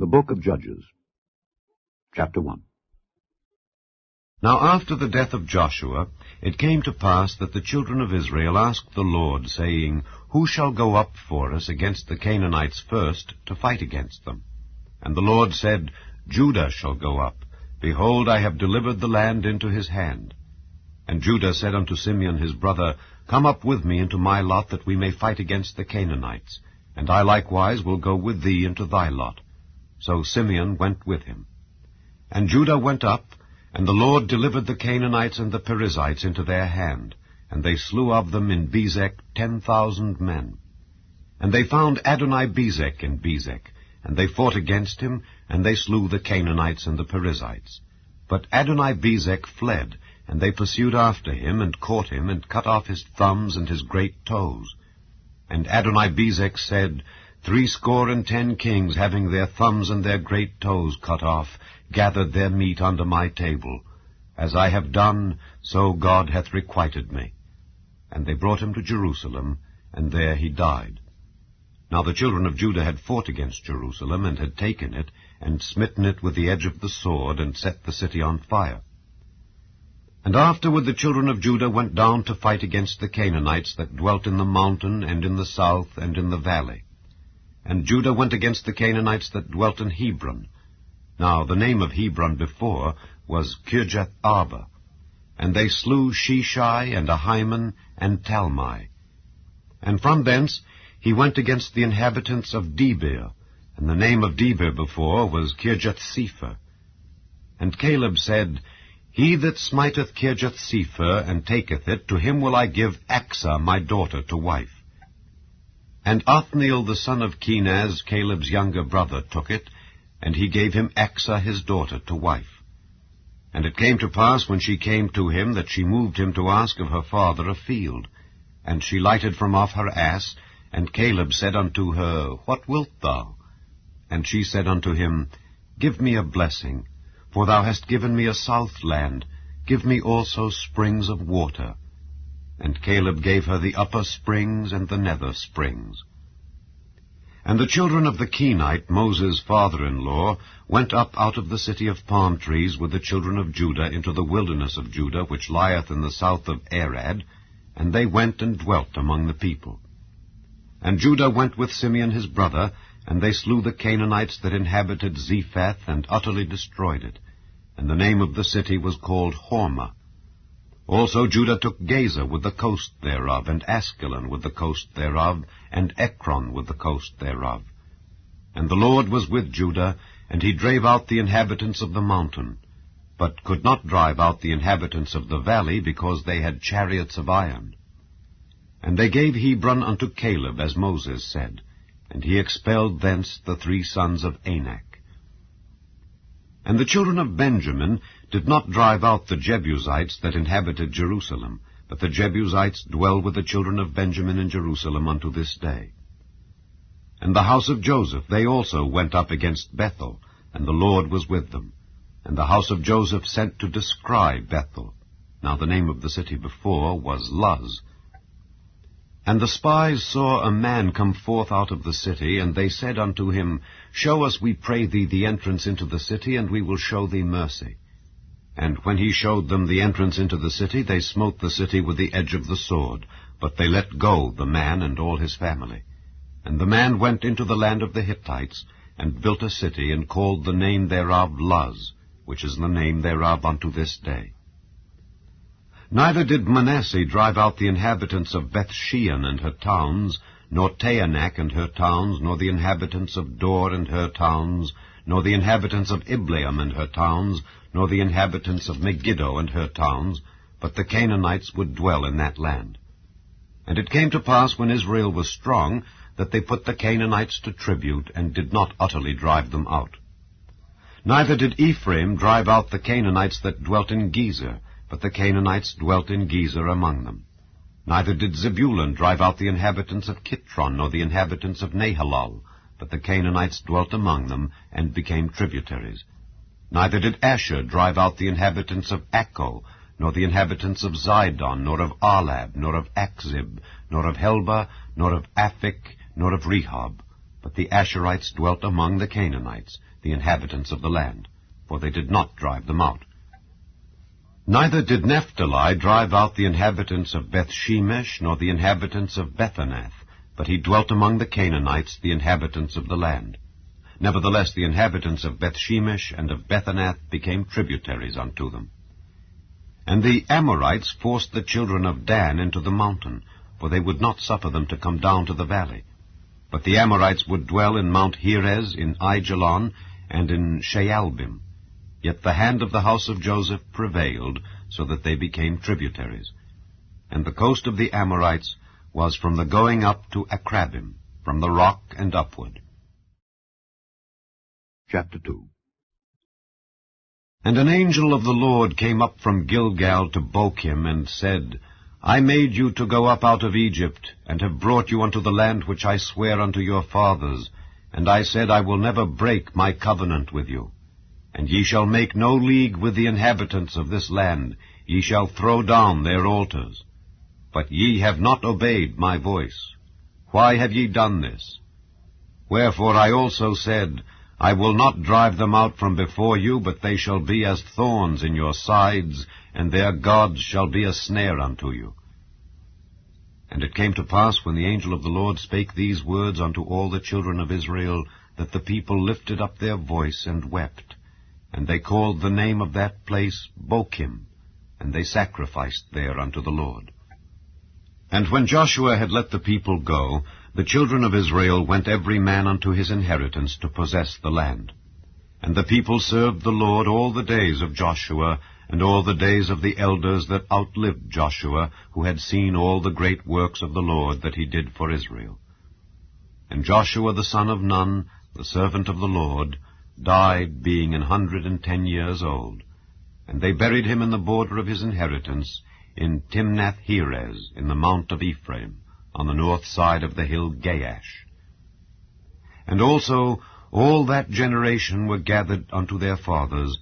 The Book of Judges, Chapter 1. Now after the death of Joshua, it came to pass that the children of Israel asked the Lord, saying, Who shall go up for us against the Canaanites first, to fight against them? And the Lord said, Judah shall go up. Behold, I have delivered the land into his hand. And Judah said unto Simeon his brother, Come up with me into my lot, that we may fight against the Canaanites. And I likewise will go with thee into thy lot. So Simeon went with him. And Judah went up, and the Lord delivered the Canaanites and the Perizzites into their hand, and they slew of them in Bezek 10,000 men. And they found Adoni-Bezek in Bezek, and they fought against him, and they slew the Canaanites and the Perizzites. But Adoni-Bezek fled, and they pursued after him, and caught him, and cut off his thumbs and his great toes. And Adoni-Bezek said, 70 kings, having their thumbs and their great toes cut off, gathered their meat under my table. As I have done, so God hath requited me. And they brought him to Jerusalem, and there he died. Now the children of Judah had fought against Jerusalem, and had taken it, and smitten it with the edge of the sword, and set the city on fire. And afterward the children of Judah went down to fight against the Canaanites that dwelt in the mountain, and in the south, and in the valley. And Judah went against the Canaanites that dwelt in Hebron. Now the name of Hebron before was Kirjath-Arba. And they slew Sheshai, and Ahiman, and Talmai. And from thence he went against the inhabitants of Debir, and the name of Debir before was Kirjath-Sepher. And Caleb said, He that smiteth Kirjath-Sepher, and taketh it, to him will I give Achsah my daughter to wife. And Othniel the son of Kenaz, Caleb's younger brother, took it, and he gave him Achsah his daughter to wife. And it came to pass, when she came to him, that she moved him to ask of her father a field. And she lighted from off her ass, and Caleb said unto her, What wilt thou? And she said unto him, Give me a blessing, for thou hast given me a south land, give me also springs of water. And Caleb gave her the upper springs and the nether springs. And the children of the Kenite, Moses' father-in-law, went up out of the city of palm trees with the children of Judah into the wilderness of Judah, which lieth in the south of Arad, and they went and dwelt among the people. And Judah went with Simeon his brother, and they slew the Canaanites that inhabited Zephath, and utterly destroyed it. And the name of the city was called Hormah. Also Judah took Gaza with the coast thereof, and Askelon with the coast thereof, and Ekron with the coast thereof. And the Lord was with Judah, and he drave out the inhabitants of the mountain, but could not drive out the inhabitants of the valley, because they had chariots of iron. And they gave Hebron unto Caleb, as Moses said, and he expelled thence the 3 sons of Anak. And the children of Benjamin did not drive out the Jebusites that inhabited Jerusalem, but the Jebusites dwell with the children of Benjamin in Jerusalem unto this day. And the house of Joseph, they also went up against Bethel, and the Lord was with them. And the house of Joseph sent to descry Bethel. Now the name of the city before was Luz. And the spies saw a man come forth out of the city, and they said unto him, Show us, we pray thee, the entrance into the city, and we will show thee mercy. And when he showed them the entrance into the city, they smote the city with the edge of the sword, but they let go the man and all his family. And the man went into the land of the Hittites, and built a city, and called the name thereof Luz, which is the name thereof unto this day. Neither did Manasseh drive out the inhabitants of Bethshean and her towns, nor Taanach and her towns, nor the inhabitants of Dor and her towns, nor the inhabitants of Ibleam and her towns, nor the inhabitants of Megiddo and her towns, but the Canaanites would dwell in that land. And it came to pass, when Israel was strong, that they put the Canaanites to tribute, and did not utterly drive them out. Neither did Ephraim drive out the Canaanites that dwelt in Gezer, but the Canaanites dwelt in Gezer among them. Neither did Zebulun drive out the inhabitants of Kitron, nor the inhabitants of Nahalal, but the Canaanites dwelt among them, and became tributaries. Neither did Asher drive out the inhabitants of Acco, nor the inhabitants of Zidon, nor of Arlab, nor of Achzib, nor of Helba, nor of Aphik, nor of Rehob. But the Asherites dwelt among the Canaanites, the inhabitants of the land, for they did not drive them out. Neither did Naphtali drive out the inhabitants of Bethshemesh, nor the inhabitants of Bethanath, but he dwelt among the Canaanites, the inhabitants of the land. Nevertheless the inhabitants of Bethshemesh and of Bethanath became tributaries unto them. And the Amorites forced the children of Dan into the mountain, for they would not suffer them to come down to the valley. But the Amorites would dwell in Mount Heres, in Aijalon, and in Shaalbim. Yet the hand of the house of Joseph prevailed, so that they became tributaries. And the coast of the Amorites was from the going up to Akrabim, from the rock and upward. Chapter 2. And an angel of the Lord came up from Gilgal to Bochim, and said, I made you to go up out of Egypt, and have brought you unto the land which I sware unto your fathers. And I said, I will never break my covenant with you. And ye shall make no league with the inhabitants of this land, ye shall throw down their altars. But ye have not obeyed my voice. Why have ye done this? Wherefore I also said, I will not drive them out from before you, but they shall be as thorns in your sides, and their gods shall be a snare unto you. And it came to pass, when the angel of the Lord spake these words unto all the children of Israel, that the people lifted up their voice and wept. And they called the name of that place Bochim, and they sacrificed there unto the Lord. And when Joshua had let the people go, the children of Israel went every man unto his inheritance to possess the land. And the people served the Lord all the days of Joshua, and all the days of the elders that outlived Joshua, who had seen all the great works of the Lord that he did for Israel. And Joshua the son of Nun, the servant of the Lord, died, being 110 years old. And they buried him in the border of his inheritance, in Timnath-Heres, in the mount of Ephraim, on the north side of the hill Gaash. And also all that generation were gathered unto their fathers,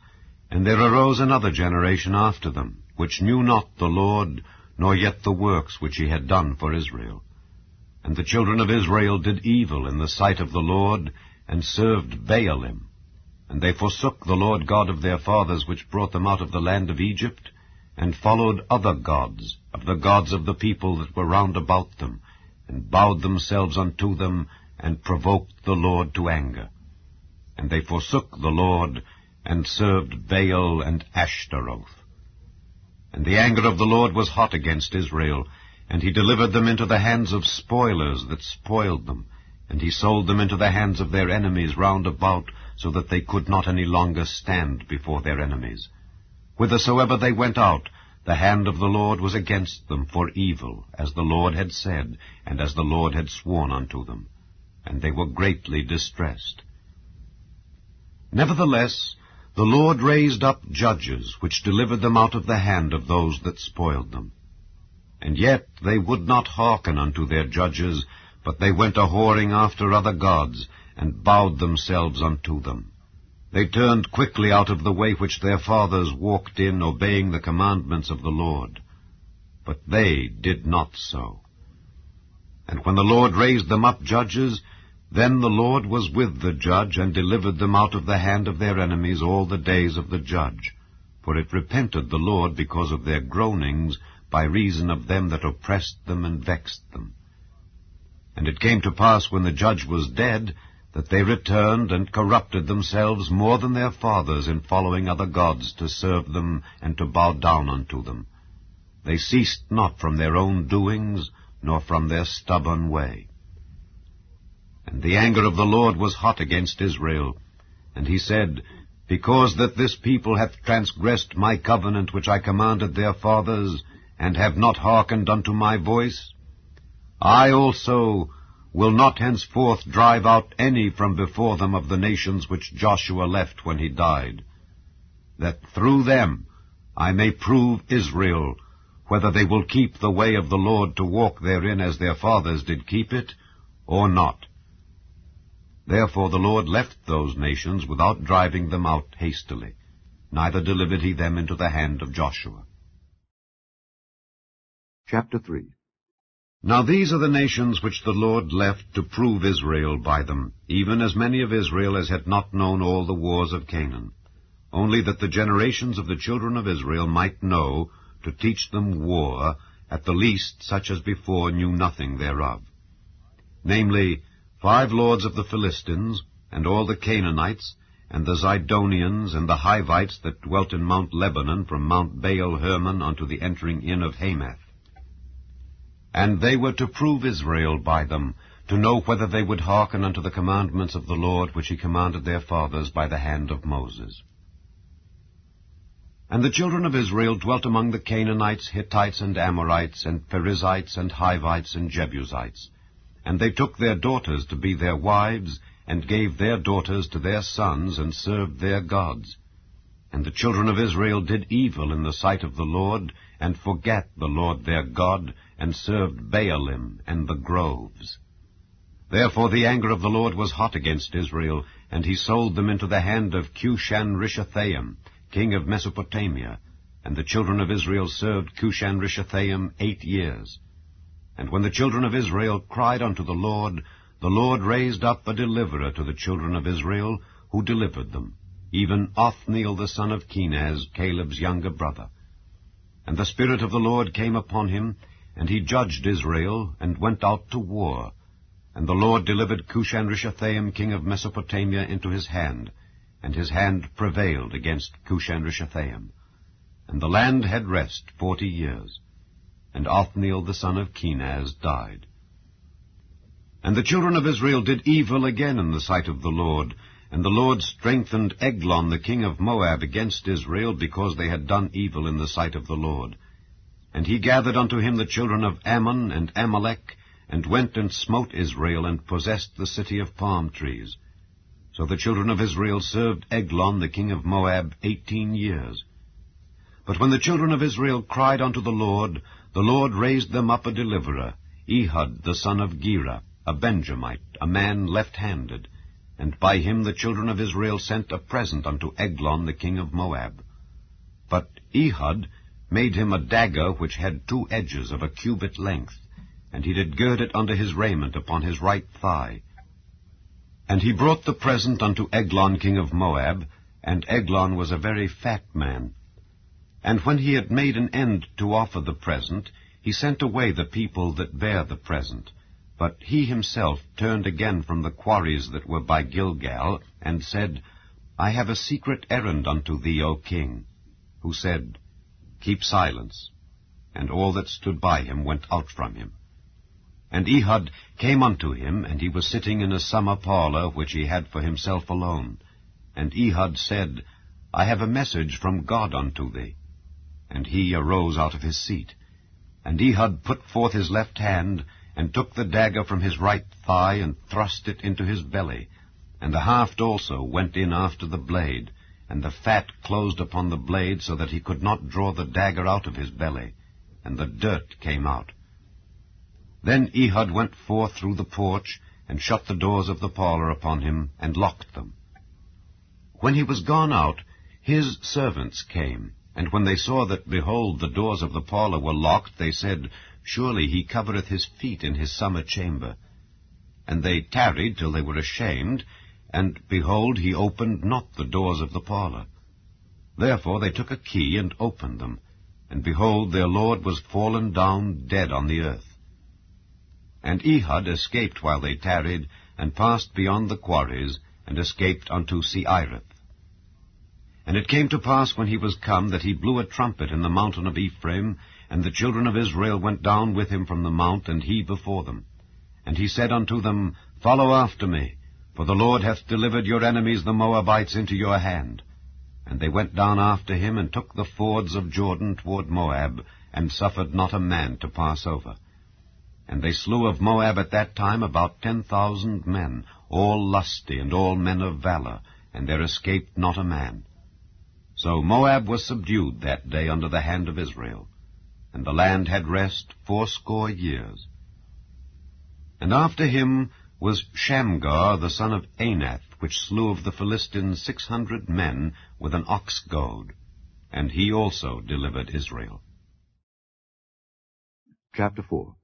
and there arose another generation after them, which knew not the Lord, nor yet the works which he had done for Israel. And the children of Israel did evil in the sight of the Lord, and served Baalim. And they forsook the Lord God of their fathers, which brought them out of the land of Egypt, and followed other gods, of the gods of the people that were round about them, and bowed themselves unto them, and provoked the Lord to anger. And they forsook the Lord, and served Baal and Ashtaroth. And the anger of the Lord was hot against Israel, and he delivered them into the hands of spoilers that spoiled them, and he sold them into the hands of their enemies round about, so that they could not any longer stand before their enemies. Whithersoever they went out, the hand of the Lord was against them for evil, as the Lord had said, and as the Lord had sworn unto them. And they were greatly distressed. Nevertheless, the Lord raised up judges, which delivered them out of the hand of those that spoiled them. And yet they would not hearken unto their judges, but they went a-whoring after other gods, and bowed themselves unto them. They turned quickly out of the way which their fathers walked in, obeying the commandments of the Lord. But they did not so. And when the Lord raised them up judges, then the Lord was with the judge, and delivered them out of the hand of their enemies all the days of the judge. For it repented the Lord because of their groanings, by reason of them that oppressed them and vexed them. And it came to pass, when the judge was dead, that they returned and corrupted themselves more than their fathers in following other gods to serve them and to bow down unto them. They ceased not from their own doings, nor from their stubborn way. And the anger of the Lord was hot against Israel. And he said, Because that this people hath transgressed my covenant which I commanded their fathers, and have not hearkened unto my voice, I also will not henceforth drive out any from before them of the nations which Joshua left when he died, that through them I may prove Israel, whether they will keep the way of the Lord to walk therein as their fathers did keep it, or not. Therefore the Lord left those nations without driving them out hastily, neither delivered he them into the hand of Joshua. Chapter 3. Now these are the nations which the Lord left to prove Israel by them, even as many of Israel as had not known all the wars of Canaan, only that the generations of the children of Israel might know, to teach them war, at the least such as before knew nothing thereof. Namely, 5 lords of the Philistines, and all the Canaanites, and the Zidonians, and the Hivites that dwelt in Mount Lebanon, from Mount Baal Hermon unto the entering in of Hamath. And they were to prove Israel by them, to know whether they would hearken unto the commandments of the Lord, which he commanded their fathers by the hand of Moses. And the children of Israel dwelt among the Canaanites, Hittites, and Amorites, and Perizzites, and Hivites, and Jebusites. And they took their daughters to be their wives, and gave their daughters to their sons, and served their gods. And the children of Israel did evil in the sight of the Lord, and forgat the Lord their God, and served Baalim and the groves. Therefore the anger of the Lord was hot against Israel, and he sold them into the hand of Cushan-Rishathaim, king of Mesopotamia. And the children of Israel served Cushan-Rishathaim 8 years. And when the children of Israel cried unto the Lord raised up a deliverer to the children of Israel, who delivered them, even Othniel the son of Kenaz, Caleb's younger brother. And the Spirit of the Lord came upon him, and he judged Israel, and went out to war. And the Lord delivered Cushan-Rishathaim, king of Mesopotamia, into his hand, and his hand prevailed against Cushan-Rishathaim. And the land had rest 40 years. And Othniel the son of Kenaz died. And the children of Israel did evil again in the sight of the Lord, and the Lord strengthened Eglon the king of Moab against Israel, because they had done evil in the sight of the Lord. And he gathered unto him the children of Ammon and Amalek, and went and smote Israel, and possessed the city of palm trees. So the children of Israel served Eglon the king of Moab 18 years. But when the children of Israel cried unto the Lord raised them up a deliverer, Ehud the son of Gera, a Benjamite, a man left-handed. And by him the children of Israel sent a present unto Eglon the king of Moab. But Ehud made him a dagger which had 2 edges of a cubit length, and he did gird it under his raiment upon his right thigh. And he brought the present unto Eglon king of Moab, and Eglon was a very fat man. And when he had made an end to offer the present, he sent away the people that bare the present. But he himself turned again from the quarries that were by Gilgal, and said, I have a secret errand unto thee, O king. Who said, Keep silence. And all that stood by him went out from him. And Ehud came unto him, and he was sitting in a summer parlour, which he had for himself alone. And Ehud said, I have a message from God unto thee. And he arose out of his seat. And Ehud put forth his left hand, and took the dagger from his right thigh, and thrust it into his belly. And the haft also went in after the blade, and the fat closed upon the blade, so that he could not draw the dagger out of his belly, and the dirt came out. Then Ehud went forth through the porch, and shut the doors of the parlour upon him, and locked them. When he was gone out, his servants came, and when they saw that, behold, the doors of the parlour were locked, they said, Surely he covereth his feet in his summer chamber. And they tarried till they were ashamed, and, behold, he opened not the doors of the parlour. Therefore they took a key, and opened them, and, behold, their lord was fallen down dead on the earth. And Ehud escaped while they tarried, and passed beyond the quarries, and escaped unto Seirith. And it came to pass when he was come, that he blew a trumpet in the mountain of Ephraim, and the children of Israel went down with him from the mount, and he before them. And he said unto them, Follow after me, for the Lord hath delivered your enemies the Moabites into your hand. And they went down after him, and took the fords of Jordan toward Moab, and suffered not a man to pass over. And they slew of Moab at that time about 10,000 men, all lusty, and all men of valor, and there escaped not a man. So Moab was subdued that day under the hand of Israel, and the land had rest 80 years. And after him was Shamgar the son of Anath, which slew of the Philistines 600 men with an ox goad, and he also delivered Israel. Chapter 4.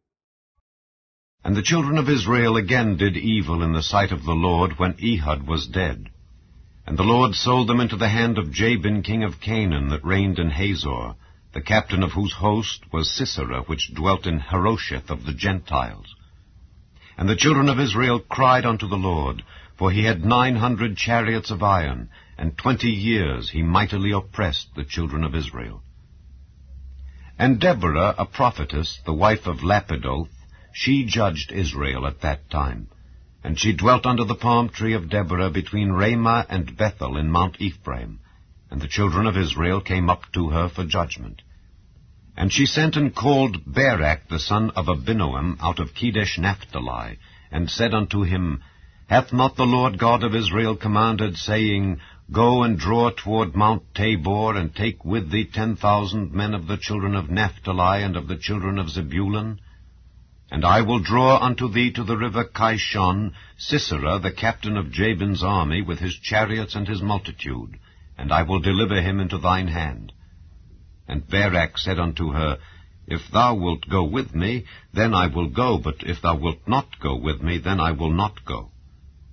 And the children of Israel again did evil in the sight of the Lord when Ehud was dead. And the Lord sold them into the hand of Jabin king of Canaan, that reigned in Hazor, the captain of whose host was Sisera, which dwelt in Harosheth of the Gentiles. And the children of Israel cried unto the Lord, for he had 900 chariots of iron, and 20 years he mightily oppressed the children of Israel. And Deborah, a prophetess, the wife of Lapidoth, she judged Israel at that time. And she dwelt under the palm tree of Deborah between Ramah and Bethel in Mount Ephraim. And the children of Israel came up to her for judgment. And she sent and called Barak the son of Abinoam out of Kedesh Naphtali, and said unto him, Hath not the Lord God of Israel commanded, saying, Go and draw toward Mount Tabor, and take with thee 10,000 men of the children of Naphtali and of the children of Zebulun? And I will draw unto thee to the river Kishon Sisera, the captain of Jabin's army, with his chariots and his multitude, and I will deliver him into thine hand. And Barak said unto her, If thou wilt go with me, then I will go, but if thou wilt not go with me, then I will not go.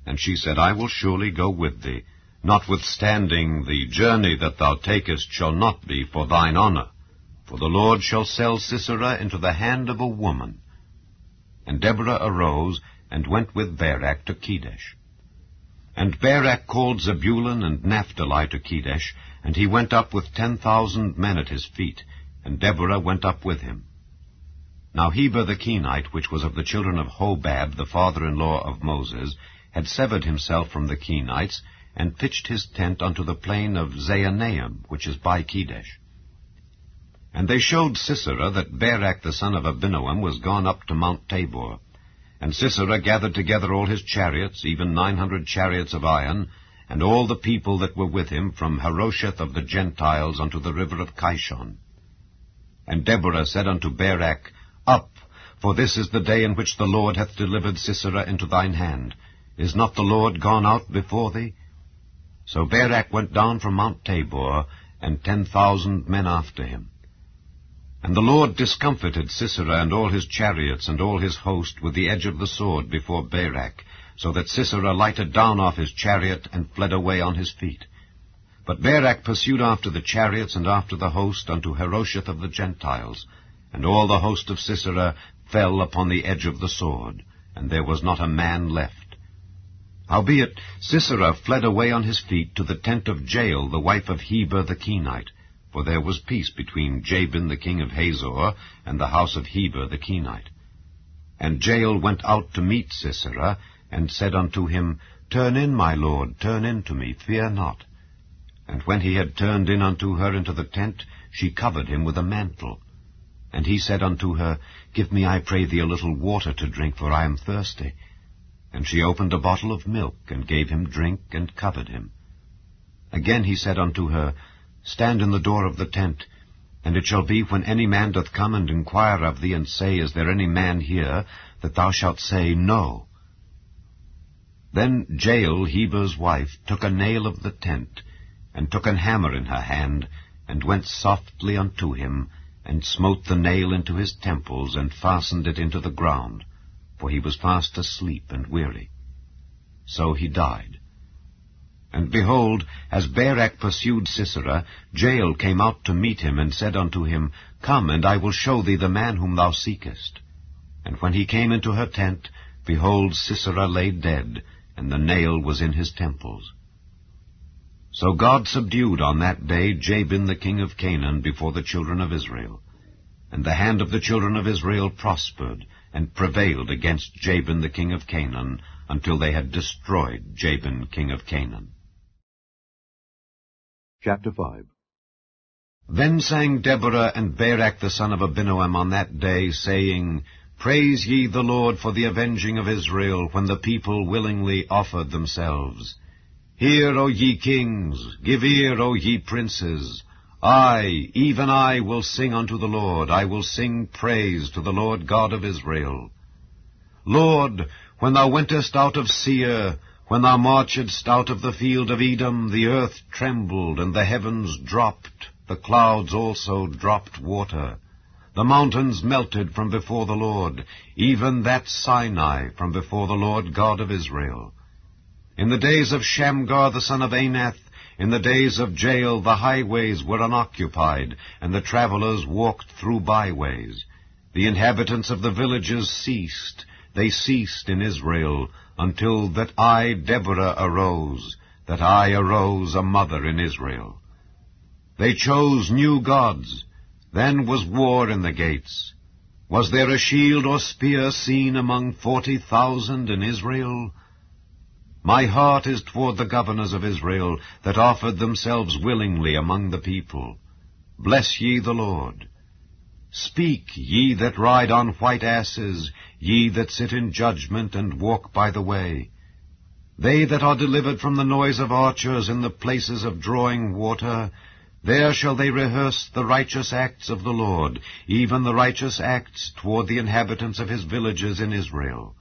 And she said, I will surely go with thee, notwithstanding the journey that thou takest shall not be for thine honor, for the Lord shall sell Sisera into the hand of a woman. And Deborah arose, and went with Barak to Kedesh. And Barak called Zebulun and Naphtali to Kedesh, and he went up with 10,000 men at his feet, and Deborah went up with him. Now Heber the Kenite, which was of the children of Hobab, the father-in-law of Moses, had severed himself from the Kenites, and pitched his tent unto the plain of Zaanaim, which is by Kedesh. And they showed Sisera that Barak the son of Abinoam was gone up to Mount Tabor. And Sisera gathered together all his chariots, even 900 chariots of iron, and all the people that were with him, from Harosheth of the Gentiles unto the river of Kishon. And Deborah said unto Barak, Up, for this is the day in which the Lord hath delivered Sisera into thine hand. Is not the Lord gone out before thee? So Barak went down from Mount Tabor, and 10,000 men after him. And the Lord discomfited Sisera and all his chariots and all his host with the edge of the sword before Barak, so that Sisera lighted down off his chariot and fled away on his feet. But Barak pursued after the chariots and after the host unto Harosheth of the Gentiles, and all the host of Sisera fell upon the edge of the sword, and there was not a man left. Howbeit Sisera fled away on his feet to the tent of Jael, the wife of Heber the Kenite, for there was peace between Jabin the king of Hazor and the house of Heber the Kenite. And Jael went out to meet Sisera, and said unto him, Turn in, my lord, turn in to me, fear not. And when he had turned in unto her into the tent, she covered him with a mantle. And he said unto her, Give me, I pray thee, a little water to drink, for I am thirsty. And she opened a bottle of milk, and gave him drink, and covered him. Again he said unto her, Stand in the door of the tent, and it shall be, when any man doth come and inquire of thee, and say, Is there any man here? That thou shalt say, No. Then Jael, Heber's wife, took a nail of the tent, and took an hammer in her hand, and went softly unto him, and smote the nail into his temples, and fastened it into the ground, for he was fast asleep and weary. So he died. And behold, as Barak pursued Sisera, Jael came out to meet him, and said unto him, Come, and I will show thee the man whom thou seekest. And when he came into her tent, behold, Sisera lay dead, and the nail was in his temples. So God subdued on that day Jabin the king of Canaan before the children of Israel. And the hand of the children of Israel prospered, and prevailed against Jabin the king of Canaan, until they had destroyed Jabin king of Canaan. Chapter 5. Then sang Deborah and Barak the son of Abinoam on that day, saying, Praise ye the Lord for the avenging of Israel, when the people willingly offered themselves. Hear, O ye kings, give ear, O ye princes. I, even I, will sing unto the Lord. I will sing praise to the Lord God of Israel. Lord, when thou wentest out of Seir, when thou marchedst out of the field of Edom, the earth trembled, and the heavens dropped, the clouds also dropped water. The mountains melted from before the Lord, even that Sinai from before the Lord God of Israel. In the days of Shamgar the son of Anath, in the days of Jael the highways were unoccupied, and the travelers walked through byways. The inhabitants of the villages ceased. They ceased in Israel, until that I, Deborah, arose, that I arose a mother in Israel. They chose new gods. Then was war in the gates. Was there a shield or spear seen among 40,000 in Israel? My heart is toward the governors of Israel, that offered themselves willingly among the people. Bless ye the Lord. Speak, ye that ride on white asses, ye that sit in judgment and walk by the way. They that are delivered from the noise of archers in the places of drawing water, there shall they rehearse the righteous acts of the Lord, even the righteous acts toward the inhabitants of his villages in Israel.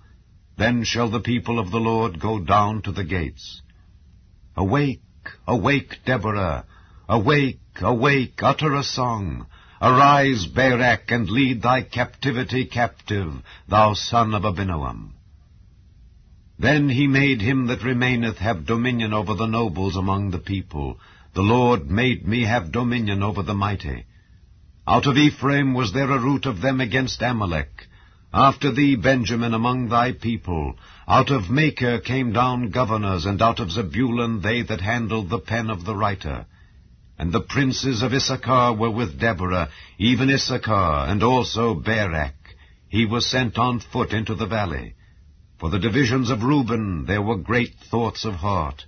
Then shall the people of the Lord go down to the gates. Awake, awake, Deborah! Awake, awake, utter a song! Arise, Barak, and lead thy captivity captive, thou son of Abinoam. Then he made him that remaineth have dominion over the nobles among the people. The Lord made me have dominion over the mighty. Out of Ephraim was there a root of them against Amalek. After thee, Benjamin, among thy people. Out of Machir came down governors, and out of Zebulun they that handled the pen of the writer. And the princes of Issachar were with Deborah, even Issachar, and also Barak. He was sent on foot into the valley. For the divisions of Reuben there were great thoughts of heart.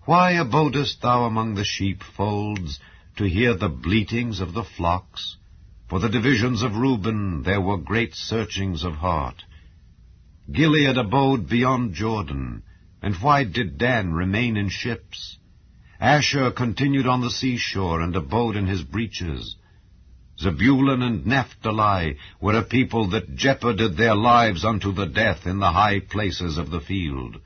Why abodest thou among the sheepfolds, to hear the bleatings of the flocks? For the divisions of Reuben there were great searchings of heart. Gilead abode beyond Jordan, and why did Dan remain in ships? Asher continued on the seashore, and abode in his breaches. Zebulun and Naphtali were a people that jeoparded their lives unto the death in the high places of the field.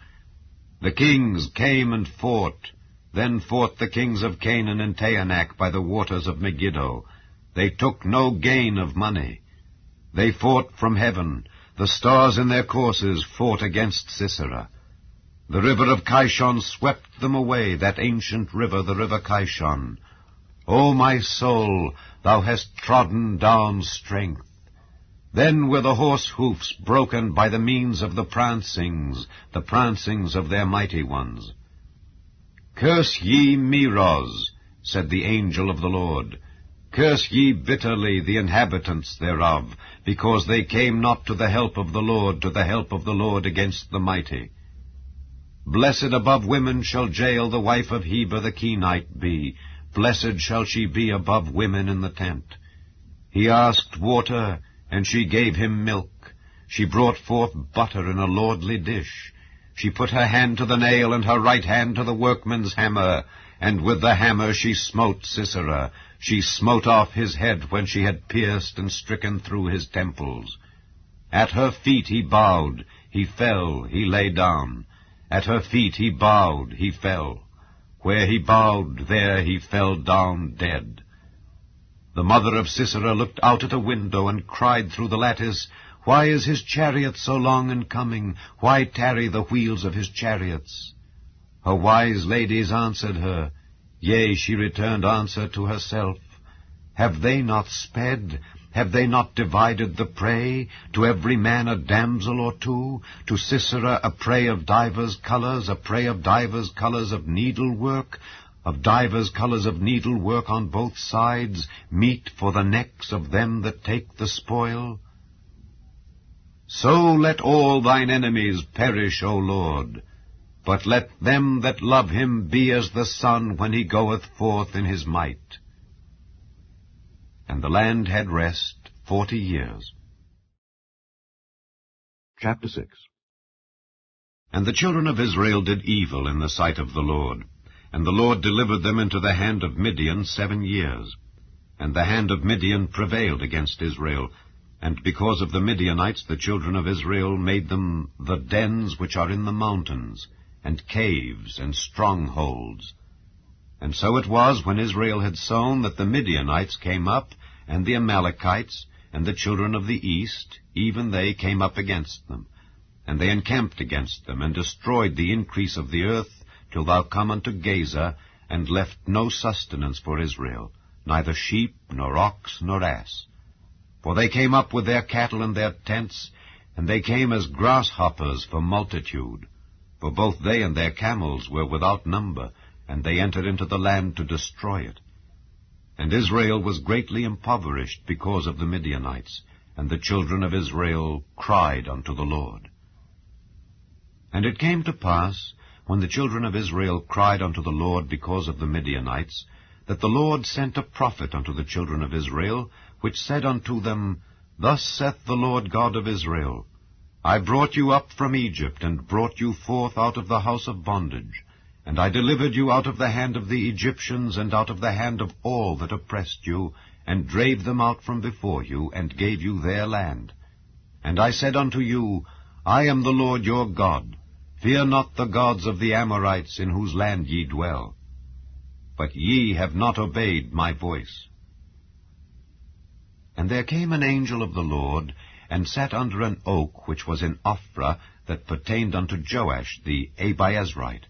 The kings came and fought. Then fought the kings of Canaan and Taanach by the waters of Megiddo. They took no gain of money. They fought from heaven. The stars in their courses fought against Sisera. The river of Kishon swept them away, that ancient river, the river Kishon. O my soul, thou hast trodden down strength. Then were the horse hoofs broken by the means of the prancings of their mighty ones. Curse ye Meroz, said the angel of the Lord. Curse ye bitterly the inhabitants thereof, because they came not to the help of the Lord against the mighty. Blessed above women shall Jael the wife of Heber the Kenite be. Blessed shall she be above women in the tent. He asked water, and she gave him milk. She brought forth butter in a lordly dish. She put her hand to the nail, and her right hand to the workman's hammer, and with the hammer she smote Sisera. She smote off his head when she had pierced and stricken through his temples. At her feet he bowed, he fell, he lay down. At her feet he bowed, he fell. Where he bowed, there he fell down dead. The mother of Sisera looked out at a window and cried through the lattice, Why is his chariot so long in coming? Why tarry the wheels of his chariots? Her wise ladies answered her. Yea, she returned answer to herself. Have they not sped? Have they not divided the prey? To every man a damsel or two? To Sisera a prey of divers colours, a prey of divers colours of needlework, of divers colours of needlework on both sides, meat for the necks of them that take the spoil? So let all thine enemies perish, O Lord, but let them that love him be as the sun when he goeth forth in his might. And the land had rest 40 years. Chapter 6. And the children of Israel did evil in the sight of the Lord. And the Lord delivered them into the hand of Midian 7 years. And the hand of Midian prevailed against Israel. And because of the Midianites the children of Israel made them the dens which are in the mountains, and caves, and strongholds. And so it was, when Israel had sown, that the Midianites came up, and the Amalekites, and the children of the east, even they came up against them. And they encamped against them, and destroyed the increase of the earth, till thou come unto Gaza, and left no sustenance for Israel, neither sheep, nor ox, nor ass. For they came up with their cattle and their tents, and they came as grasshoppers for multitude. For both they and their camels were without number, and they entered into the land to destroy it. And Israel was greatly impoverished because of the Midianites, and the children of Israel cried unto the Lord. And it came to pass, when the children of Israel cried unto the Lord because of the Midianites, that the Lord sent a prophet unto the children of Israel, which said unto them, Thus saith the Lord God of Israel, I brought you up from Egypt, and brought you forth out of the house of bondage, and I delivered you out of the hand of the Egyptians, and out of the hand of all that oppressed you, and drave them out from before you, and gave you their land. And I said unto you, I am the Lord your God. Fear not the gods of the Amorites, in whose land ye dwell. But ye have not obeyed my voice. And there came an angel of the Lord, and sat under an oak which was in Ophrah, that pertained unto Joash the Abiezrite.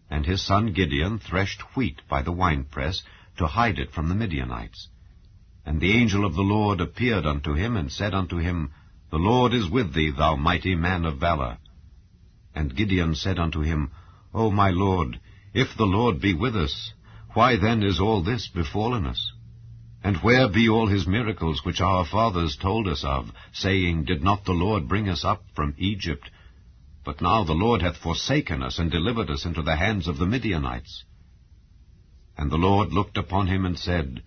And his son Gideon threshed wheat by the winepress, to hide it from the Midianites. And the angel of the Lord appeared unto him, and said unto him, The Lord is with thee, thou mighty man of valor. And Gideon said unto him, O my Lord, if the Lord be with us, why then is all this befallen us? And where be all his miracles which our fathers told us of, saying, Did not the Lord bring us up from Egypt? But now the Lord hath forsaken us, and delivered us into the hands of the Midianites. And the Lord looked upon him, and said,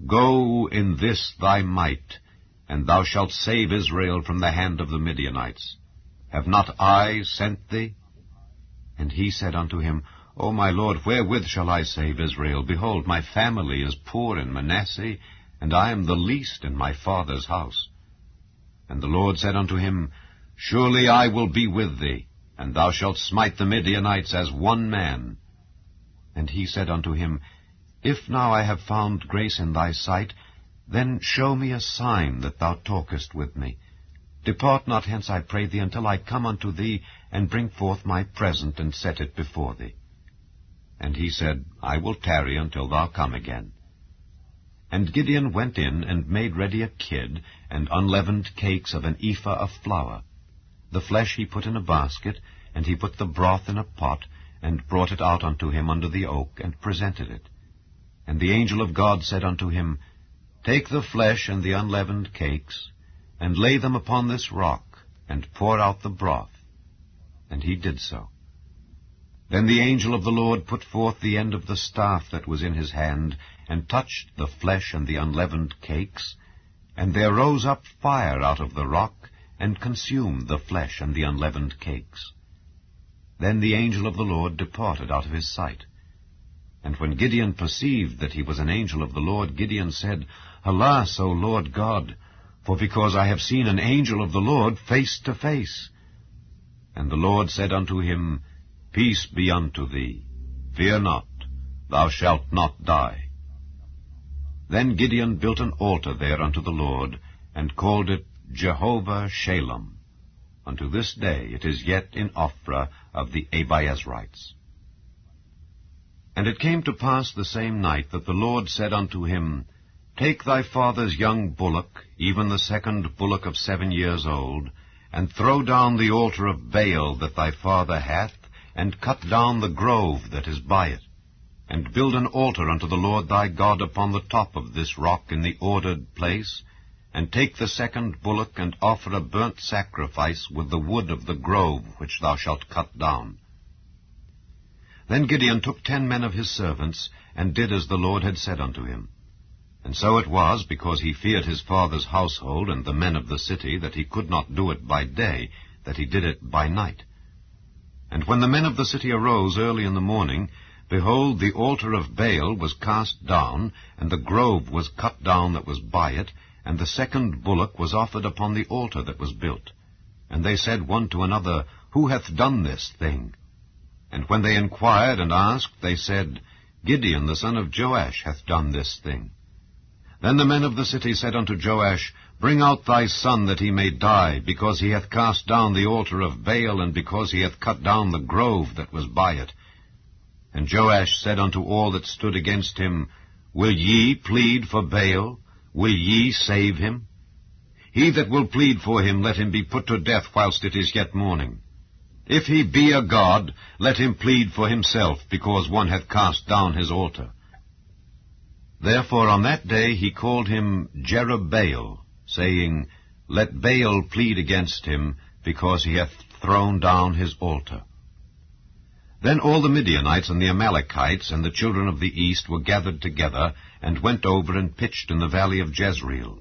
Go in this thy might, and thou shalt save Israel from the hand of the Midianites. Have not I sent thee? And he said unto him, O my Lord, wherewith shall I save Israel? Behold, my family is poor in Manasseh, and I am the least in my father's house. And the Lord said unto him, Surely I will be with thee, and thou shalt smite the Midianites as one man. And he said unto him, If now I have found grace in thy sight, then show me a sign that thou talkest with me. Depart not hence, I pray thee, until I come unto thee, and bring forth my present, and set it before thee. And he said, I will tarry until thou come again. And Gideon went in, and made ready a kid, and unleavened cakes of an ephah of flour. The flesh he put in a basket, and he put the broth in a pot, and brought it out unto him under the oak, and presented it. And the angel of God said unto him, Take the flesh and the unleavened cakes, and lay them upon this rock, and pour out the broth. And he did so. Then the angel of the Lord put forth the end of the staff that was in his hand, and touched the flesh and the unleavened cakes, and there rose up fire out of the rock, and consumed the flesh and the unleavened cakes. Then the angel of the Lord departed out of his sight. And when Gideon perceived that he was an angel of the Lord, Gideon said, Alas, O Lord God, for because I have seen an angel of the Lord face to face. And the Lord said unto him, Peace be unto thee. Fear not, thou shalt not die. Then Gideon built an altar there unto the Lord, and called it Jehovah Shalom. Unto this day it is yet in Ophrah of the Abiezrites. And it came to pass the same night that the Lord said unto him, Take thy father's young bullock, even the second bullock of 7 years old, and throw down the altar of Baal that thy father hath, and cut down the grove that is by it, and build an altar unto the Lord thy God upon the top of this rock in the ordered place, and take the second bullock, and offer a burnt sacrifice with the wood of the grove which thou shalt cut down. Then Gideon took 10 men of his servants, and did as the Lord had said unto him. And so it was, because he feared his father's household and the men of the city, that he could not do it by day, that he did it by night. And when the men of the city arose early in the morning, behold, the altar of Baal was cast down, and the grove was cut down that was by it, and the second bullock was offered upon the altar that was built. And they said one to another, Who hath done this thing? And when they inquired and asked, they said, Gideon the son of Joash hath done this thing. Then the men of the city said unto Joash, Bring out thy son, that he may die, because he hath cast down the altar of Baal, and because he hath cut down the grove that was by it. And Joash said unto all that stood against him, Will ye plead for Baal? Will ye save him? He that will plead for him, let him be put to death whilst it is yet morning. If he be a god, let him plead for himself, because one hath cast down his altar. Therefore on that day he called him Jerubbaal, saying, Let Baal plead against him, because he hath thrown down his altar. Then all the Midianites and the Amalekites and the children of the east were gathered together, and went over and pitched in the valley of Jezreel.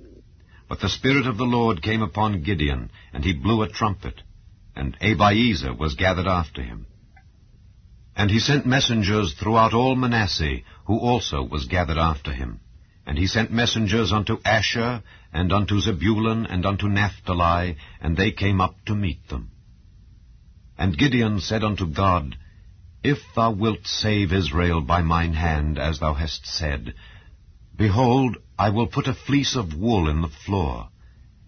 But the Spirit of the Lord came upon Gideon, and he blew a trumpet, and Abiezer was gathered after him. And he sent messengers throughout all Manasseh, who also was gathered after him. And he sent messengers unto Asher, and unto Zebulun, and unto Naphtali, and they came up to meet them. And Gideon said unto God, If thou wilt save Israel by mine hand, as thou hast said, behold, I will put a fleece of wool in the floor,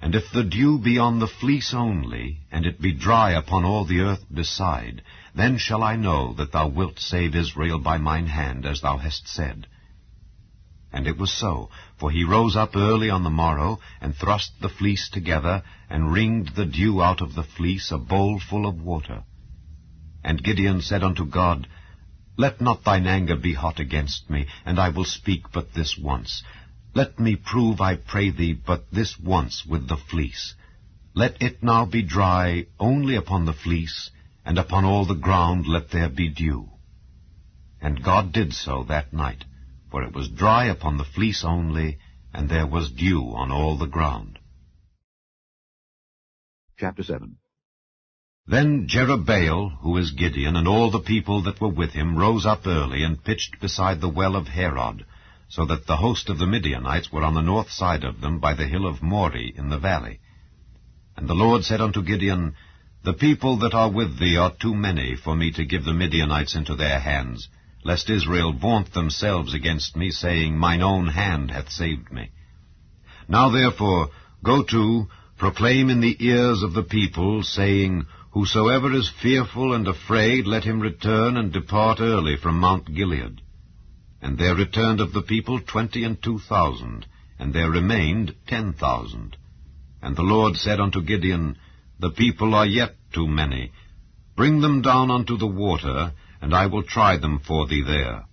and if the dew be on the fleece only, and it be dry upon all the earth beside, then shall I know that thou wilt save Israel by mine hand, as thou hast said. And it was so, for he rose up early on the morrow, and thrust the fleece together, and wringed the dew out of the fleece, a bowl full of water. And Gideon said unto God, Let not thine anger be hot against me, and I will speak but this once. Let me prove, I pray thee, but this once with the fleece. Let it now be dry only upon the fleece, and upon all the ground let there be dew. And God did so that night, for it was dry upon the fleece only, and there was dew on all the ground. Chapter 7. Then Jerubbaal, who is Gideon, and all the people that were with him, rose up early, and pitched beside the well of Herod, so that the host of the Midianites were on the north side of them, by the hill of Moreh in the valley. And the Lord said unto Gideon, The people that are with thee are too many for me to give the Midianites into their hands, lest Israel vaunt themselves against me, saying, Mine own hand hath saved me. Now therefore, go to, proclaim in the ears of the people, saying, Whosoever is fearful and afraid, let him return and depart early from Mount Gilead. And there returned of the people 22,000, and there remained 10,000. And the Lord said unto Gideon, The people are yet too many. Bring them down unto the water, and I will try them for thee there.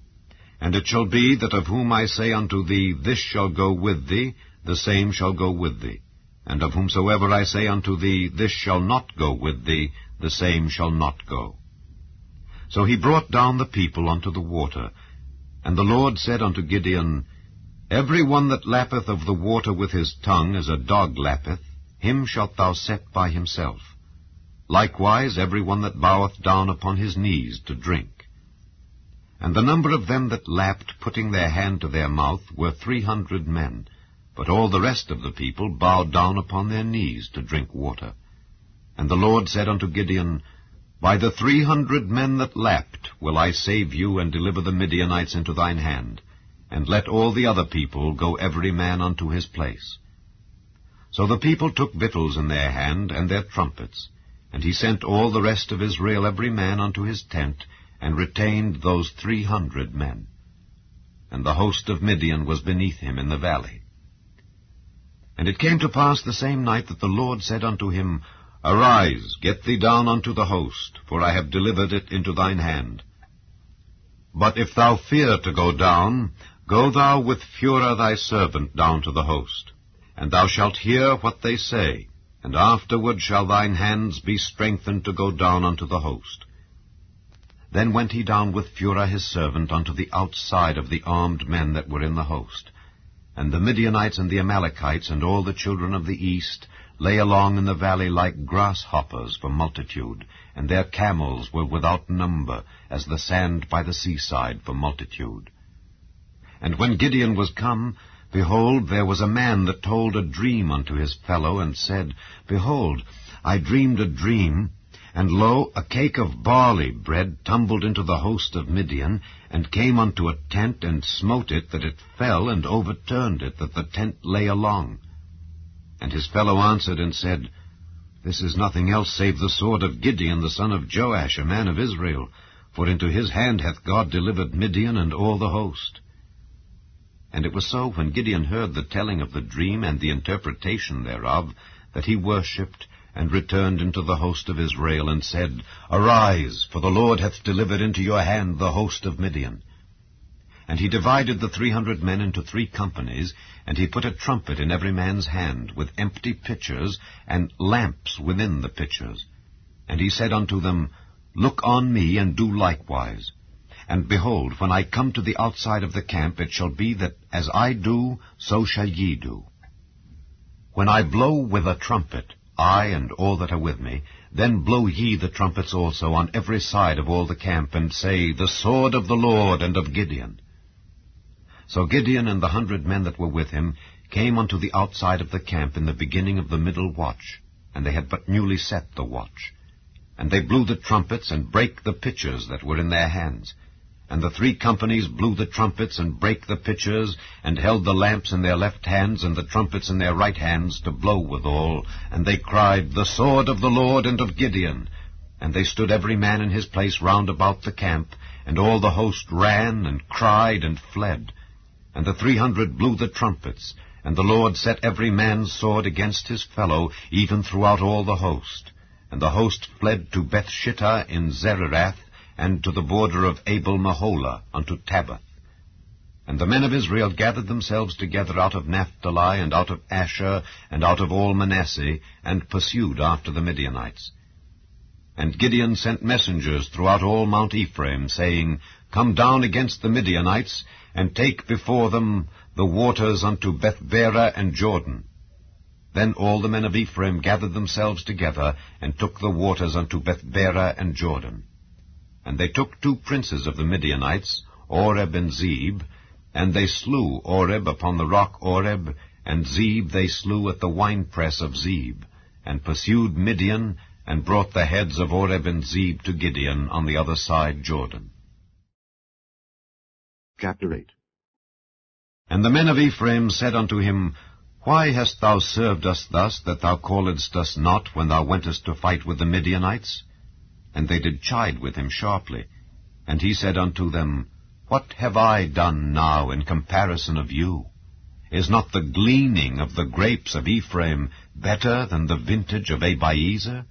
And it shall be that of whom I say unto thee, This shall go with thee, the same shall go with thee. And of whomsoever I say unto thee, This shall not go with thee, the same shall not go. So he brought down the people unto the water. And the Lord said unto Gideon, Every one that lappeth of the water with his tongue, as a dog lappeth, him shalt thou set by himself. Likewise every one that boweth down upon his knees to drink. And the number of them that lapped, putting their hand to their mouth, were 300 men. But all the rest of the people bowed down upon their knees to drink water. And the Lord said unto Gideon, By the 300 men that lapped will I save you, and deliver the Midianites into thine hand. And let all the other people go every man unto his place. So the people took victuals in their hand, and their trumpets. And he sent all the rest of Israel every man unto his tent, and retained those 300 men. And the host of Midian was beneath him in the valley. And it came to pass the same night that the Lord said unto him, Arise, get thee down unto the host, for I have delivered it into thine hand. But if thou fear to go down, go thou with Phurah thy servant down to the host, and thou shalt hear what they say, and afterward shall thine hands be strengthened to go down unto the host. Then went he down with Phurah his servant unto the outside of the armed men that were in the host. And the Midianites and the Amalekites and all the children of the east lay along in the valley like grasshoppers for multitude, and their camels were without number, as the sand by the seaside for multitude. And when Gideon was come, behold, there was a man that told a dream unto his fellow, and said, Behold, I dreamed a dream, And lo, a cake of barley bread tumbled into the host of Midian, and came unto a tent, and smote it, that it fell, and overturned it, that the tent lay along. And his fellow answered and said, This is nothing else save the sword of Gideon, the son of Joash, a man of Israel, for into his hand hath God delivered Midian and all the host. And it was so, when Gideon heard the telling of the dream and the interpretation thereof, that he worshipped, and returned into the host of Israel, and said, Arise, for the Lord hath delivered into your hand the host of Midian. And he divided the 300 men into 3 companies, and he put a trumpet in every man's hand, with empty pitchers, and lamps within the pitchers. And he said unto them, Look on me, and do likewise. And behold, when I come to the outside of the camp, it shall be that as I do, so shall ye do. When I blow with a trumpet, I and all that are with me, then blow ye the trumpets also on every side of all the camp, and say, The sword of the Lord and of Gideon. So Gideon and the 100 men that were with him came unto the outside of the camp in the beginning of the middle watch, and they had but newly set the watch. And they blew the trumpets, and brake the pitchers that were in their hands. And the 3 companies blew the trumpets, and brake the pitchers, and held the lamps in their left hands, and the trumpets in their right hands, to blow withal. And they cried, The sword of the Lord and of Gideon. And they stood every man in his place round about the camp, and all the host ran, and cried, and fled. And the 300 blew the trumpets, and the Lord set every man's sword against his fellow, even throughout all the host. And the host fled to Bethshittah in Zererath, and to the border of Abel-Meholah, unto Tabbath. And the men of Israel gathered themselves together out of Naphtali, and out of Asher, and out of all Manasseh, and pursued after the Midianites. And Gideon sent messengers throughout all Mount Ephraim, saying, Come down against the Midianites, and take before them the waters unto Bethbara and Jordan. Then all the men of Ephraim gathered themselves together, and took the waters unto Bethbara and Jordan. And they took 2 princes of the Midianites, Oreb and Zeb, and they slew Oreb upon the rock Oreb, and Zeb they slew at the winepress of Zeb, and pursued Midian, and brought the heads of Oreb and Zeb to Gideon on the other side Jordan. Chapter 8. And the men of Ephraim said unto him, Why hast thou served us thus, that thou calledst us not when thou wentest to fight with the Midianites? And they did chide with him sharply. And he said unto them, What have I done now in comparison of you? Is not the gleaning of the grapes of Ephraim better than the vintage of Abiezer?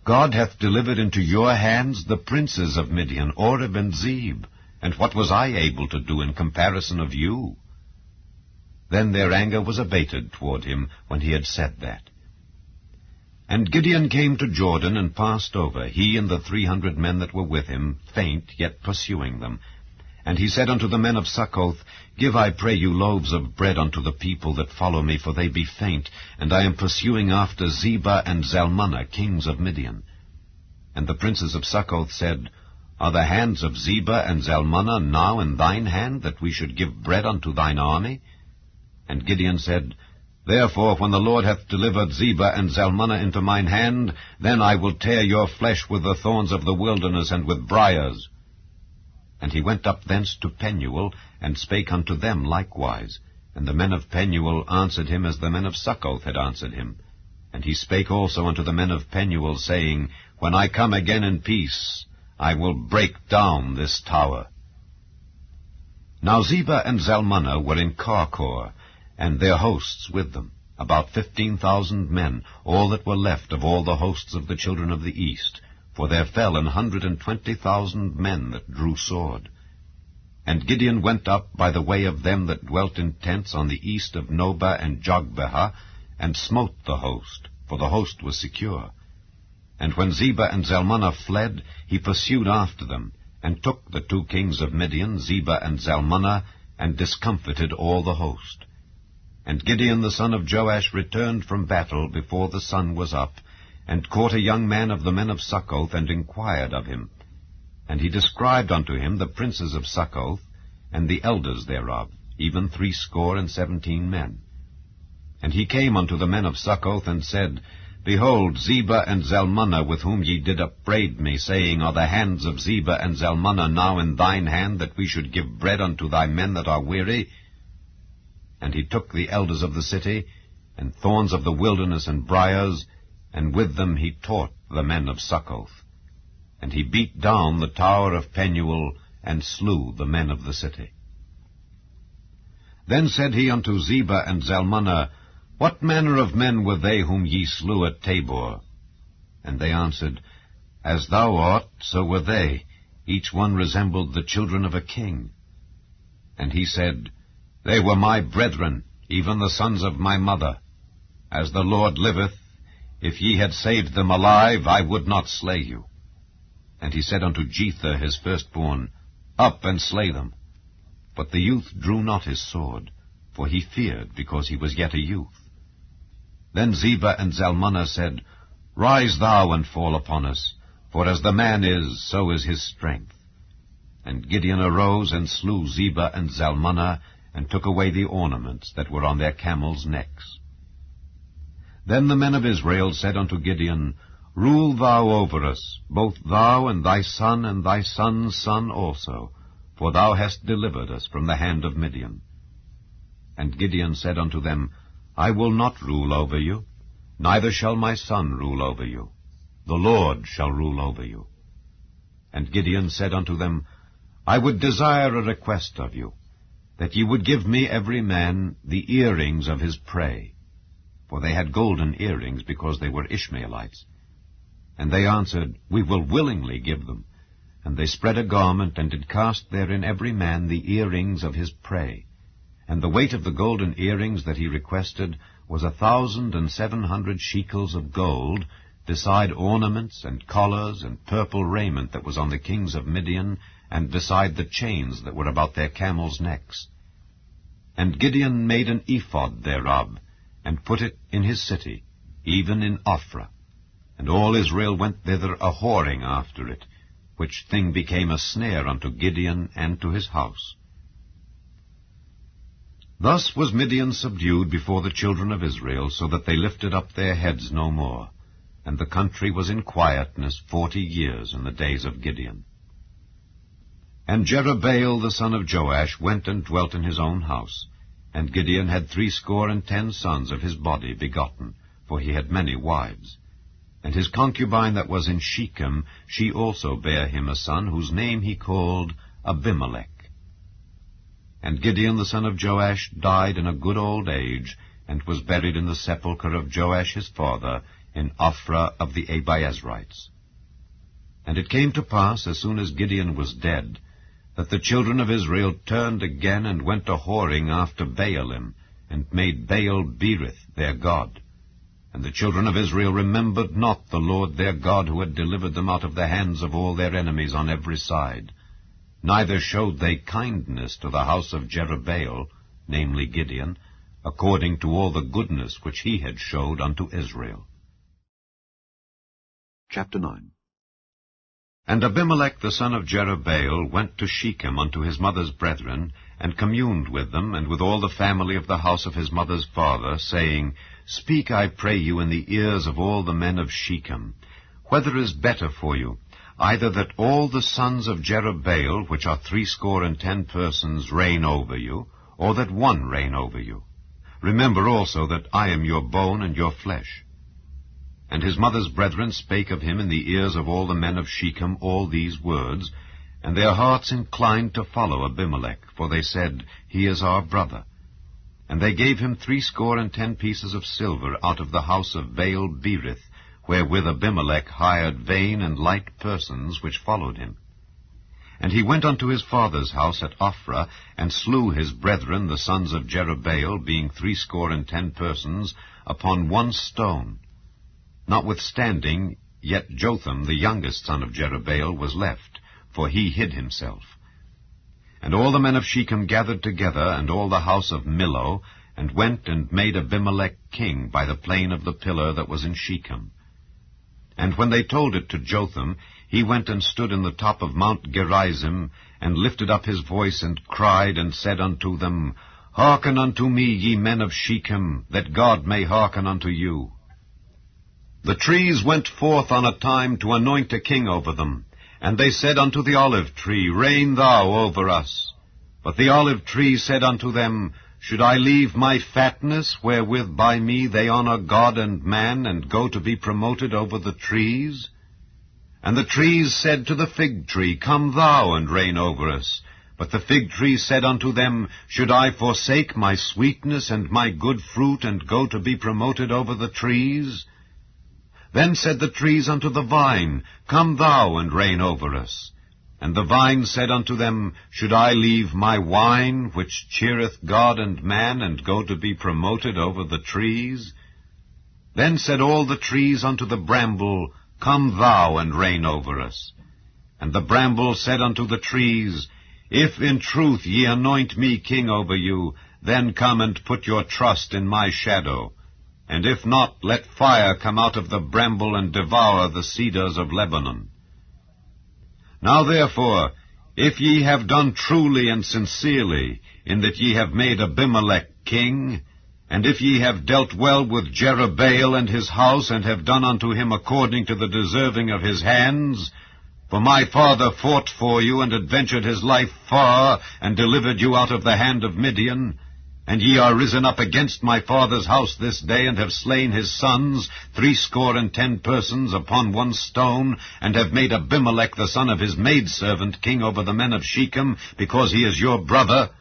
God hath delivered into your hands the princes of Midian, Oreb and Zeb, and what was I able to do in comparison of you? Then their anger was abated toward him when he had said that. And Gideon came to Jordan, and passed over, he and the 300 men that were with him, faint, yet pursuing them. And he said unto the men of Succoth, Give, I pray you, loaves of bread unto the people that follow me, for they be faint, and I am pursuing after Zebah and Zalmunna, kings of Midian. And the princes of Succoth said, Are the hands of Zebah and Zalmunna now in thine hand, that we should give bread unto thine army? And Gideon said, Therefore, when the Lord hath delivered Zebah and Zalmunna into mine hand, then I will tear your flesh with the thorns of the wilderness and with briars. And he went up thence to Penuel, and spake unto them likewise. And the men of Penuel answered him as the men of Succoth had answered him. And he spake also unto the men of Penuel, saying, When I come again in peace, I will break down this tower. Now Zebah and Zalmunna were in Karkor, and their hosts with them, about 15,000 men, all that were left of all the hosts of the children of the east, for there fell 120,000 men that drew sword. And Gideon went up by the way of them that dwelt in tents on the east of Nobah and Jogbehah, and smote the host, for the host was secure. And when Zebah and Zalmunna fled, he pursued after them, and took the 2 kings of Midian, Zebah and Zalmunna, and discomfited all the host. And Gideon the son of Joash returned from battle before the sun was up, and caught a young man of the men of Succoth, and inquired of him. And he described unto him the princes of Succoth, and the elders thereof, even 70 men. And he came unto the men of Succoth, and said, Behold, Zebah and Zalmunna, with whom ye did upbraid me, saying, Are the hands of Zebah and Zalmunna now in thine hand, that we should give bread unto thy men that are weary? And he took the elders of the city, and thorns of the wilderness and briars, and with them he taught the men of Succoth. And he beat down the tower of Penuel, and slew the men of the city. Then said he unto Zebah and Zalmunna, What manner of men were they whom ye slew at Tabor? And they answered, As thou art, so were they. Each one resembled the children of a king. And he said, They were my brethren, even the sons of my mother. As the Lord liveth, if ye had saved them alive, I would not slay you. And he said unto Jether his firstborn, Up and slay them. But the youth drew not his sword, for he feared, because he was yet a youth. Then Zebah and Zalmunna said, Rise thou and fall upon us, for as the man is, so is his strength. And Gideon arose and slew Zebah and Zalmunna, and took away the ornaments that were on their camels' necks. Then the men of Israel said unto Gideon, Rule thou over us, both thou and thy son's son also, for thou hast delivered us from the hand of Midian. And Gideon said unto them, I will not rule over you, neither shall my son rule over you. The Lord shall rule over you. And Gideon said unto them, I would desire a request of you, that ye would give me every man the earrings of his prey. For they had golden earrings, because they were Ishmaelites. And they answered, We will willingly give them. And they spread a garment, and did cast therein every man the earrings of his prey. And the weight of the golden earrings that he requested was 1,700 shekels of gold, beside ornaments and collars and purple raiment that was on the kings of Midian, and beside the chains that were about their camels' necks. And Gideon made an ephod thereof, and put it in his city, even in Ophrah. And all Israel went thither a-whoring after it, which thing became a snare unto Gideon and to his house. Thus was Midian subdued before the children of Israel, so that they lifted up their heads no more. And the country was in quietness 40 years in the days of Gideon. And Jerubbaal the son of Joash went and dwelt in his own house. And Gideon had 70 sons of his body begotten, for he had many wives. And his concubine that was in Shechem, she also bare him a son, whose name he called Abimelech. And Gideon the son of Joash died in a good old age, and was buried in the sepulchre of Joash his father, in Ophrah of the Abiezrites. And it came to pass, as soon as Gideon was dead, that the children of Israel turned again and went a-whoring after Baalim, and made Baal-berith their god. And the children of Israel remembered not the Lord their God, who had delivered them out of the hands of all their enemies on every side. Neither showed they kindness to the house of Jerubbaal, namely Gideon, according to all the goodness which he had showed unto Israel. Chapter 9. And Abimelech the son of Jerubbaal went to Shechem unto his mother's brethren, and communed with them, and with all the family of the house of his mother's father, saying, Speak, I pray you, in the ears of all the men of Shechem, whether is better for you, either that all the sons of Jerubbaal, which are 70 persons, reign over you, or that one reign over you. Remember also that I am your bone and your flesh. And his mother's brethren spake of him in the ears of all the men of Shechem all these words, and their hearts inclined to follow Abimelech, for they said, He is our brother. And they gave him 70 pieces of silver out of the house of Baal-berith, wherewith Abimelech hired vain and light persons which followed him. And he went unto his father's house at Ophrah, and slew his brethren the sons of Jerubbaal, being 70 persons, upon one stone. Notwithstanding, yet Jotham, the youngest son of Jerubbaal, was left, for he hid himself. And all the men of Shechem gathered together, and all the house of Millo, and went and made Abimelech king by the plain of the pillar that was in Shechem. And when they told it to Jotham, he went and stood in the top of Mount Gerizim, and lifted up his voice, and cried, and said unto them, Hearken unto me, ye men of Shechem, that God may hearken unto you. The trees went forth on a time to anoint a king over them. And they said unto the olive tree, Reign thou over us. But the olive tree said unto them, Should I leave my fatness, wherewith by me they honor God and man, and go to be promoted over the trees? And the trees said to the fig tree, Come thou and reign over us. But the fig tree said unto them, Should I forsake my sweetness and my good fruit, and go to be promoted over the trees? Then said the trees unto the vine, Come thou and reign over us. And the vine said unto them, Should I leave my wine, which cheereth God and man, and go to be promoted over the trees? Then said all the trees unto the bramble, Come thou and reign over us. And the bramble said unto the trees, If in truth ye anoint me king over you, then come and put your trust in my shadow. And if not, let fire come out of the bramble and devour the cedars of Lebanon. Now therefore, if ye have done truly and sincerely, in that ye have made Abimelech king, and if ye have dealt well with Jerubbaal and his house, and have done unto him according to the deserving of his hands, for my father fought for you, and adventured his life far, and delivered you out of the hand of Midian, and ye are risen up against my father's house this day, and have slain his sons, 70 persons upon one stone, and have made Abimelech the son of his maidservant king over the men of Shechem, because he is your brother.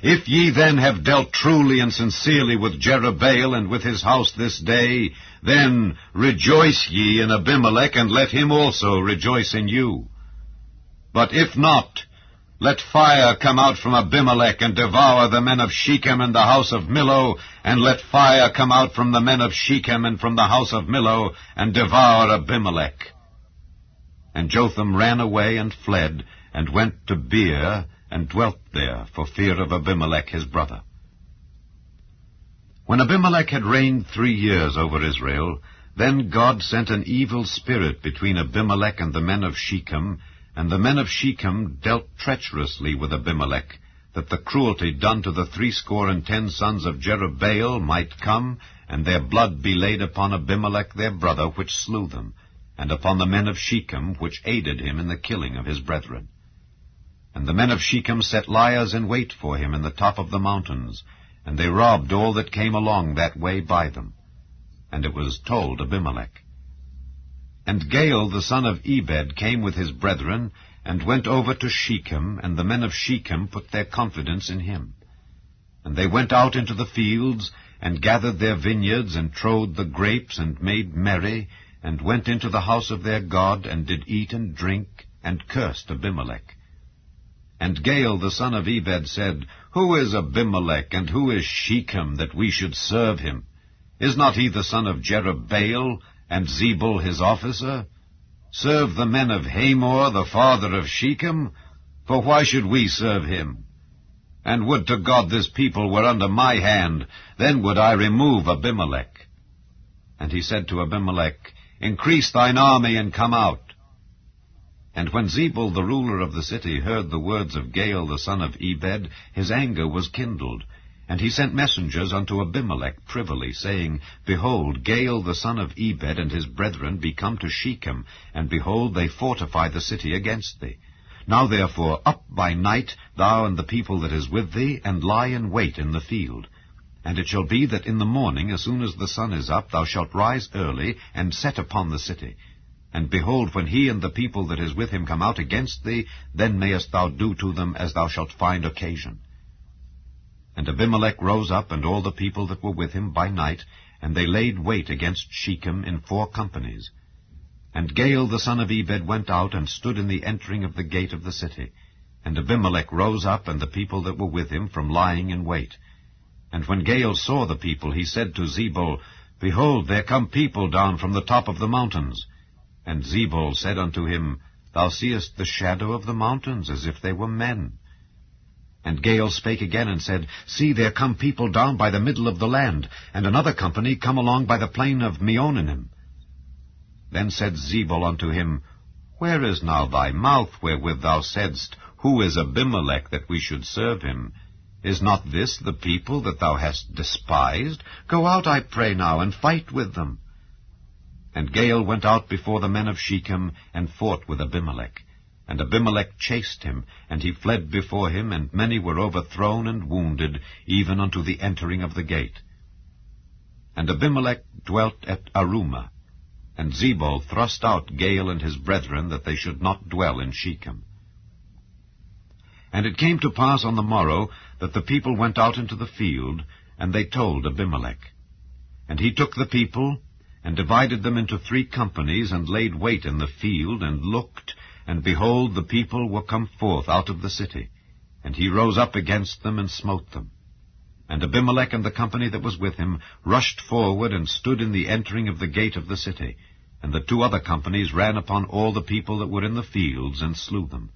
If ye then have dealt truly and sincerely with Jerubbaal and with his house this day, then rejoice ye in Abimelech, and let him also rejoice in you. But if not, let fire come out from Abimelech, and devour the men of Shechem and the house of Millo, and let fire come out from the men of Shechem and from the house of Millo, and devour Abimelech. And Jotham ran away and fled, and went to Beer, and dwelt there, for fear of Abimelech his brother. When Abimelech had reigned 3 years over Israel, then God sent an evil spirit between Abimelech and the men of Shechem, and the men of Shechem dealt treacherously with Abimelech, that the cruelty done to the 70 sons of Jerubbaal might come, and their blood be laid upon Abimelech their brother, which slew them, and upon the men of Shechem, which aided him in the killing of his brethren. And the men of Shechem set liers in wait for him in the top of the mountains, and they robbed all that came along that way by them. And it was told Abimelech. And Gaal the son of Ebed came with his brethren, and went over to Shechem, and the men of Shechem put their confidence in him. And they went out into the fields, and gathered their vineyards, and trode the grapes, and made merry, and went into the house of their God, and did eat and drink, and cursed Abimelech. And Gaal the son of Ebed said, Who is Abimelech, and who is Shechem, that we should serve him? Is not he the son of Jerubbaal, and Zebul his officer? Serve the men of Hamor, the father of Shechem? For why should we serve him? And would to God this people were under my hand, then would I remove Abimelech. And he said to Abimelech, Increase thine army, and come out. And when Zebul the ruler of the city heard the words of Gaal the son of Ebed, his anger was kindled. And he sent messengers unto Abimelech privily, saying, Behold, Gaal the son of Ebed and his brethren be come to Shechem, and behold, they fortify the city against thee. Now therefore up by night, thou and the people that is with thee, and lie in wait in the field. And it shall be that in the morning, as soon as the sun is up, thou shalt rise early, and set upon the city. And behold, when he and the people that is with him come out against thee, then mayest thou do to them as thou shalt find occasion. And Abimelech rose up, and all the people that were with him by night, and they laid wait against Shechem in 4 companies. And Gaal the son of Ebed went out, and stood in the entering of the gate of the city. And Abimelech rose up, and the people that were with him, from lying in wait. And when Gaal saw the people, he said to Zebul, Behold, there come people down from the top of the mountains. And Zebul said unto him, Thou seest the shadow of the mountains, as if they were men. And Gaal spake again, and said, See, there come people down by the middle of the land, and another company come along by the plain of Meonanim. Then said Zebul unto him, Where is now thy mouth, wherewith thou saidst, Who is Abimelech, that we should serve him? Is not this the people that thou hast despised? Go out, I pray now, and fight with them. And Gaal went out before the men of Shechem, and fought with Abimelech. And Abimelech chased him, and he fled before him, and many were overthrown and wounded, even unto the entering of the gate. And Abimelech dwelt at Arumah, and Zebul thrust out Gaal and his brethren, that they should not dwell in Shechem. And it came to pass on the morrow, that the people went out into the field, and they told Abimelech. And he took the people, and divided them into 3 companies, and laid wait in the field, and looked, and behold, the people were come forth out of the city. And he rose up against them, and smote them. And Abimelech and the company that was with him rushed forward, and stood in the entering of the gate of the city. And the 2 other companies ran upon all the people that were in the fields, and slew them.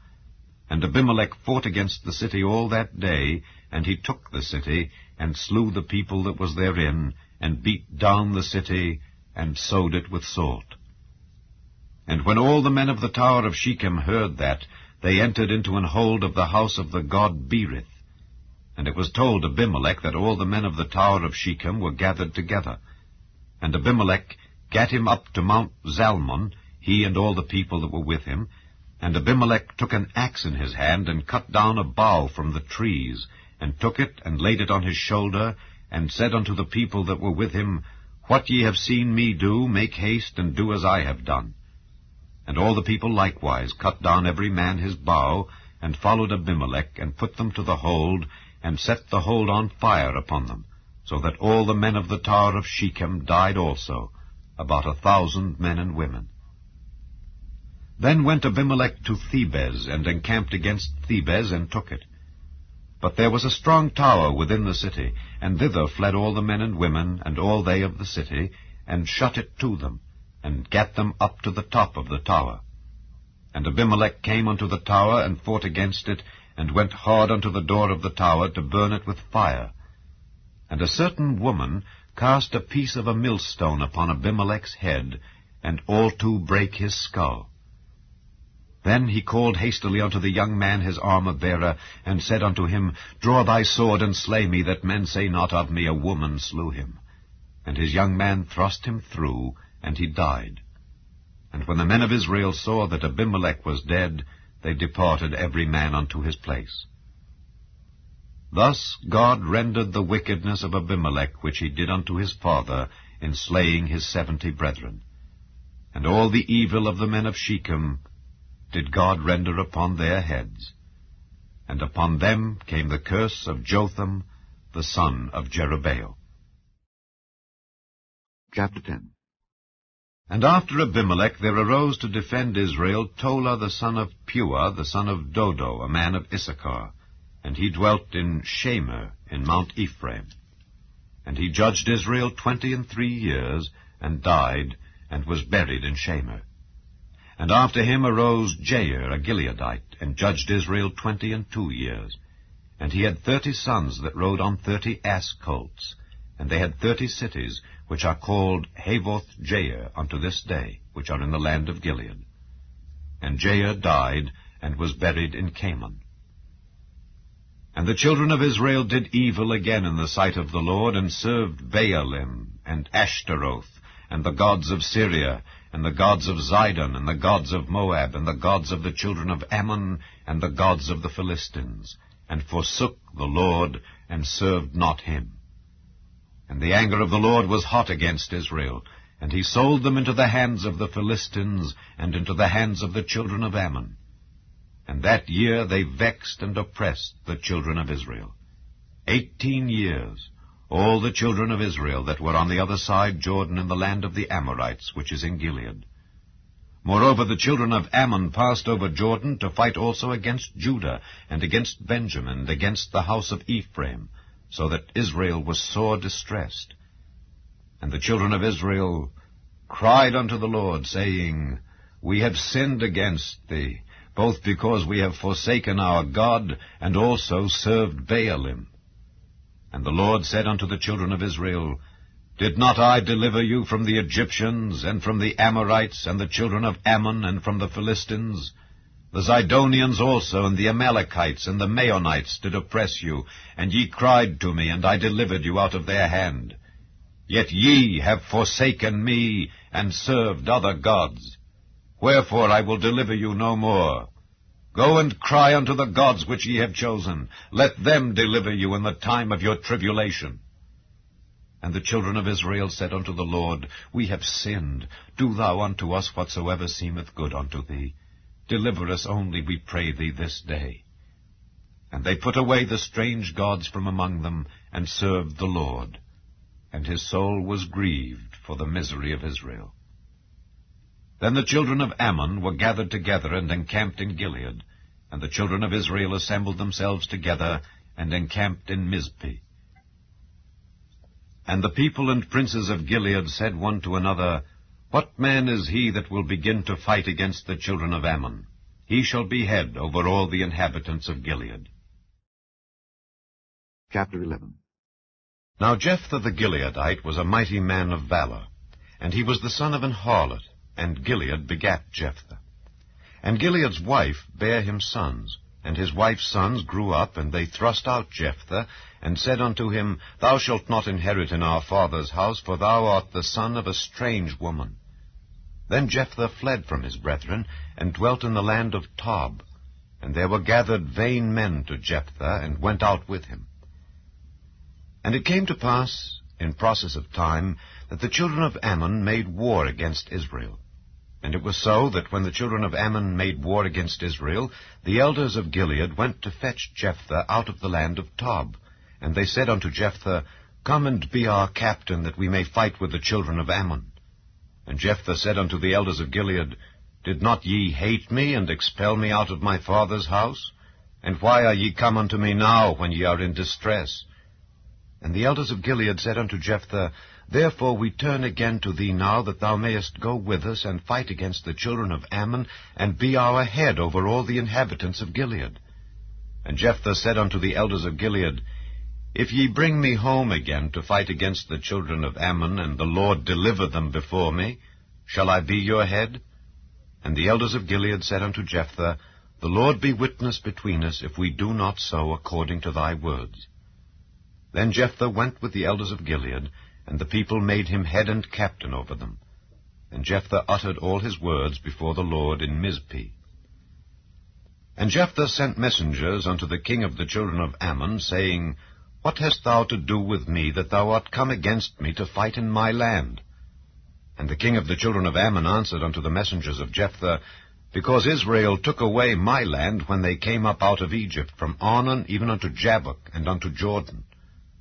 And Abimelech fought against the city all that day, and he took the city, and slew the people that was therein, and beat down the city, and sowed it with salt. And when all the men of the tower of Shechem heard that, they entered into an hold of the house of the god Berith. And it was told Abimelech that all the men of the tower of Shechem were gathered together. And Abimelech gat him up to Mount Zalmon, he and all the people that were with him. And Abimelech took an axe in his hand, and cut down a bough from the trees, and took it, and laid it on his shoulder, and said unto the people that were with him, What ye have seen me do, make haste, and do as I have done. And all the people likewise cut down every man his bough, and followed Abimelech, and put them to the hold, and set the hold on fire upon them, so that all the men of the tower of Shechem died also, about 1,000 men and women. Then went Abimelech to Thebez, and encamped against Thebez, and took it. But there was a strong tower within the city, and thither fled all the men and women, and all they of the city, and shut it to them, and gat them up to the top of the tower. And Abimelech came unto the tower, and fought against it, and went hard unto the door of the tower, to burn it with fire. And a certain woman cast a piece of a millstone upon Abimelech's head, and all 2 brake his skull. Then he called hastily unto the young man his armor-bearer, and said unto him, Draw thy sword, and slay me, that men say not of me, A woman slew him. And his young man thrust him through, and he died. And when the men of Israel saw that Abimelech was dead, they departed every man unto his place. Thus God rendered the wickedness of Abimelech, which he did unto his father, in slaying his 70 brethren. And all the evil of the men of Shechem did God render upon their heads. And upon them came the curse of Jotham, the son of Jerubbaal. Chapter 10. And after Abimelech there arose to defend Israel Tola the son of Puah, the son of Dodo, a man of Issachar. And he dwelt in Shemer, in Mount Ephraim. And he judged Israel 23 years, and died, and was buried in Shemer. And after him arose Jair, a Gileadite, and judged Israel 22 years. And he had 30 sons that rode on 30 ass colts. And they had 30 cities, which are called Havoth Jair unto this day, which are in the land of Gilead. And Jair died, and was buried in Canaan. And the children of Israel did evil again in the sight of the Lord, and served Baalim, and Ashtaroth, and the gods of Syria, and the gods of Zidon, and the gods of Moab, and the gods of the children of Ammon, and the gods of the Philistines, and forsook the Lord, and served not him. And the anger of the Lord was hot against Israel, and he sold them into the hands of the Philistines, and into the hands of the children of Ammon. And that year they vexed and oppressed the children of Israel. 18 years, all the children of Israel that were on the other side Jordan in the land of the Amorites, which is in Gilead. Moreover, the children of Ammon passed over Jordan to fight also against Judah, and against Benjamin, and against the house of Ephraim, so that Israel was sore distressed. And the children of Israel cried unto the Lord, saying, We have sinned against thee, both because we have forsaken our God, and also served Baalim. And the Lord said unto the children of Israel, Did not I deliver you from the Egyptians, and from the Amorites, and the children of Ammon, and from the Philistines? The Zidonians also, and the Amalekites, and the Maonites did oppress you, and ye cried to me, and I delivered you out of their hand. Yet ye have forsaken me, and served other gods. Wherefore I will deliver you no more. Go and cry unto the gods which ye have chosen. Let them deliver you in the time of your tribulation. And the children of Israel said unto the Lord, We have sinned. Do thou unto us whatsoever seemeth good unto thee. Deliver us only, we pray thee, this day. And they put away the strange gods from among them, and served the Lord. And his soul was grieved for the misery of Israel. Then the children of Ammon were gathered together and encamped in Gilead. And the children of Israel assembled themselves together and encamped in Mizpeh. And the people and princes of Gilead said one to another, What man is he that will begin to fight against the children of Ammon? He shall be head over all the inhabitants of Gilead. Chapter 11. Now Jephthah the Gileadite was a mighty man of valor, and he was the son of an harlot, and Gilead begat Jephthah. And Gilead's wife bare him sons, and his wife's sons grew up, and they thrust out Jephthah, and said unto him, Thou shalt not inherit in our father's house, for thou art the son of a strange woman. Then Jephthah fled from his brethren, and dwelt in the land of Tob. And there were gathered vain men to Jephthah, and went out with him. And it came to pass, in process of time, that the children of Ammon made war against Israel. And it was so that when the children of Ammon made war against Israel, the elders of Gilead went to fetch Jephthah out of the land of Tob. And they said unto Jephthah, Come and be our captain, that we may fight with the children of Ammon. And Jephthah said unto the elders of Gilead, Did not ye hate me, and expel me out of my father's house? And why are ye come unto me now, when ye are in distress? And the elders of Gilead said unto Jephthah, Therefore we turn again to thee now, that thou mayest go with us, and fight against the children of Ammon, and be our head over all the inhabitants of Gilead. And Jephthah said unto the elders of Gilead, If ye bring me home again to fight against the children of Ammon, and the Lord deliver them before me, shall I be your head? And the elders of Gilead said unto Jephthah, The Lord be witness between us, if we do not so according to thy words. Then Jephthah went with the elders of Gilead, and the people made him head and captain over them. And Jephthah uttered all his words before the Lord in Mizpeh. And Jephthah sent messengers unto the king of the children of Ammon, saying, What hast thou to do with me, that thou art come against me to fight in my land? And the king of the children of Ammon answered unto the messengers of Jephthah, Because Israel took away my land when they came up out of Egypt, from Arnon even unto Jabbok, and unto Jordan.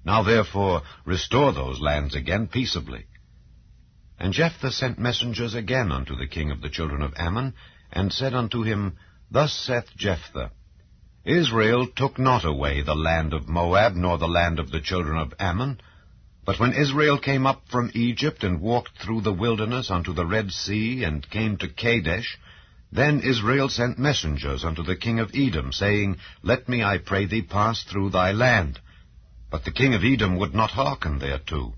Now therefore restore those lands again peaceably. And Jephthah sent messengers again unto the king of the children of Ammon, and said unto him, Thus saith Jephthah, Israel took not away the land of Moab, nor the land of the children of Ammon. But when Israel came up from Egypt, and walked through the wilderness unto the Red Sea, and came to Kadesh, then Israel sent messengers unto the king of Edom, saying, Let me, I pray thee, pass through thy land. But the king of Edom would not hearken thereto.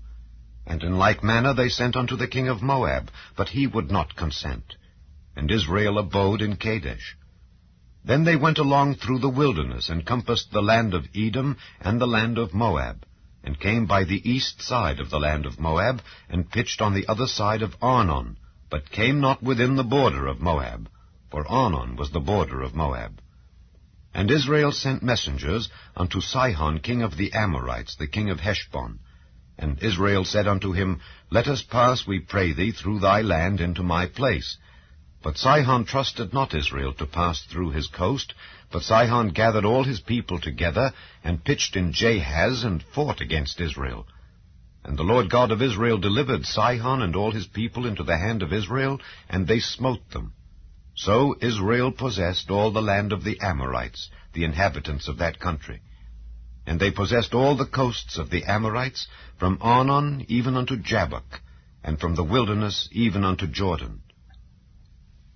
And in like manner they sent unto the king of Moab, but he would not consent. And Israel abode in Kadesh. Then they went along through the wilderness, and compassed the land of Edom and the land of Moab, and came by the east side of the land of Moab, and pitched on the other side of Arnon, but came not within the border of Moab, for Arnon was the border of Moab. And Israel sent messengers unto Sihon king of the Amorites, the king of Heshbon. And Israel said unto him, Let us pass, we pray thee, through thy land into my place. But Sihon trusted not Israel to pass through his coast, but Sihon gathered all his people together, and pitched in Jahaz, and fought against Israel. And the Lord God of Israel delivered Sihon and all his people into the hand of Israel, and they smote them. So Israel possessed all the land of the Amorites, the inhabitants of that country. And they possessed all the coasts of the Amorites, from Arnon even unto Jabbok, and from the wilderness even unto Jordan.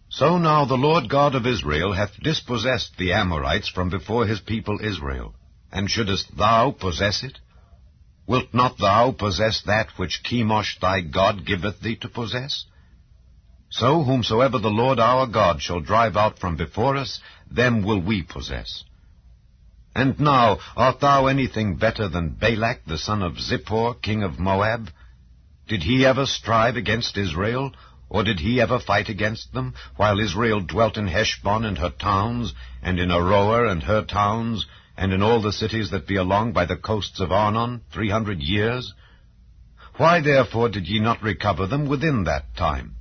So now the Lord God of Israel hath dispossessed the Amorites from before his people Israel. And shouldest thou possess it? Wilt not thou possess that which Chemosh thy God giveth thee to possess? So whomsoever the Lord our God shall drive out from before us, them will we possess. And now, art thou anything better than Balak the son of Zippor, king of Moab? Did he ever strive against Israel, Or did he ever fight against them, while Israel dwelt in Heshbon and her towns, and in Aroer and her towns, and in all the cities that be along by the coasts of Arnon, 300 years? Why therefore did ye not recover them within that time?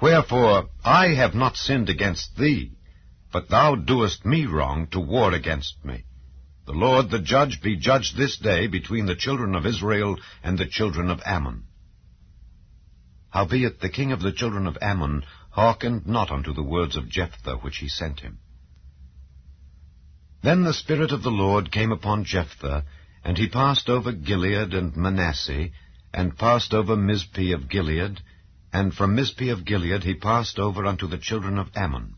Wherefore I have not sinned against thee, but thou doest me wrong to war against me. The Lord the judge be judged this day between the children of Israel and the children of Ammon. Howbeit the king of the children of Ammon hearkened not unto the words of Jephthah which he sent him. Then the Spirit of the Lord came upon Jephthah, and he passed over Gilead and Manasseh, and passed over Mizpeh of Gilead, and from Mizpeh of Gilead he passed over unto the children of Ammon.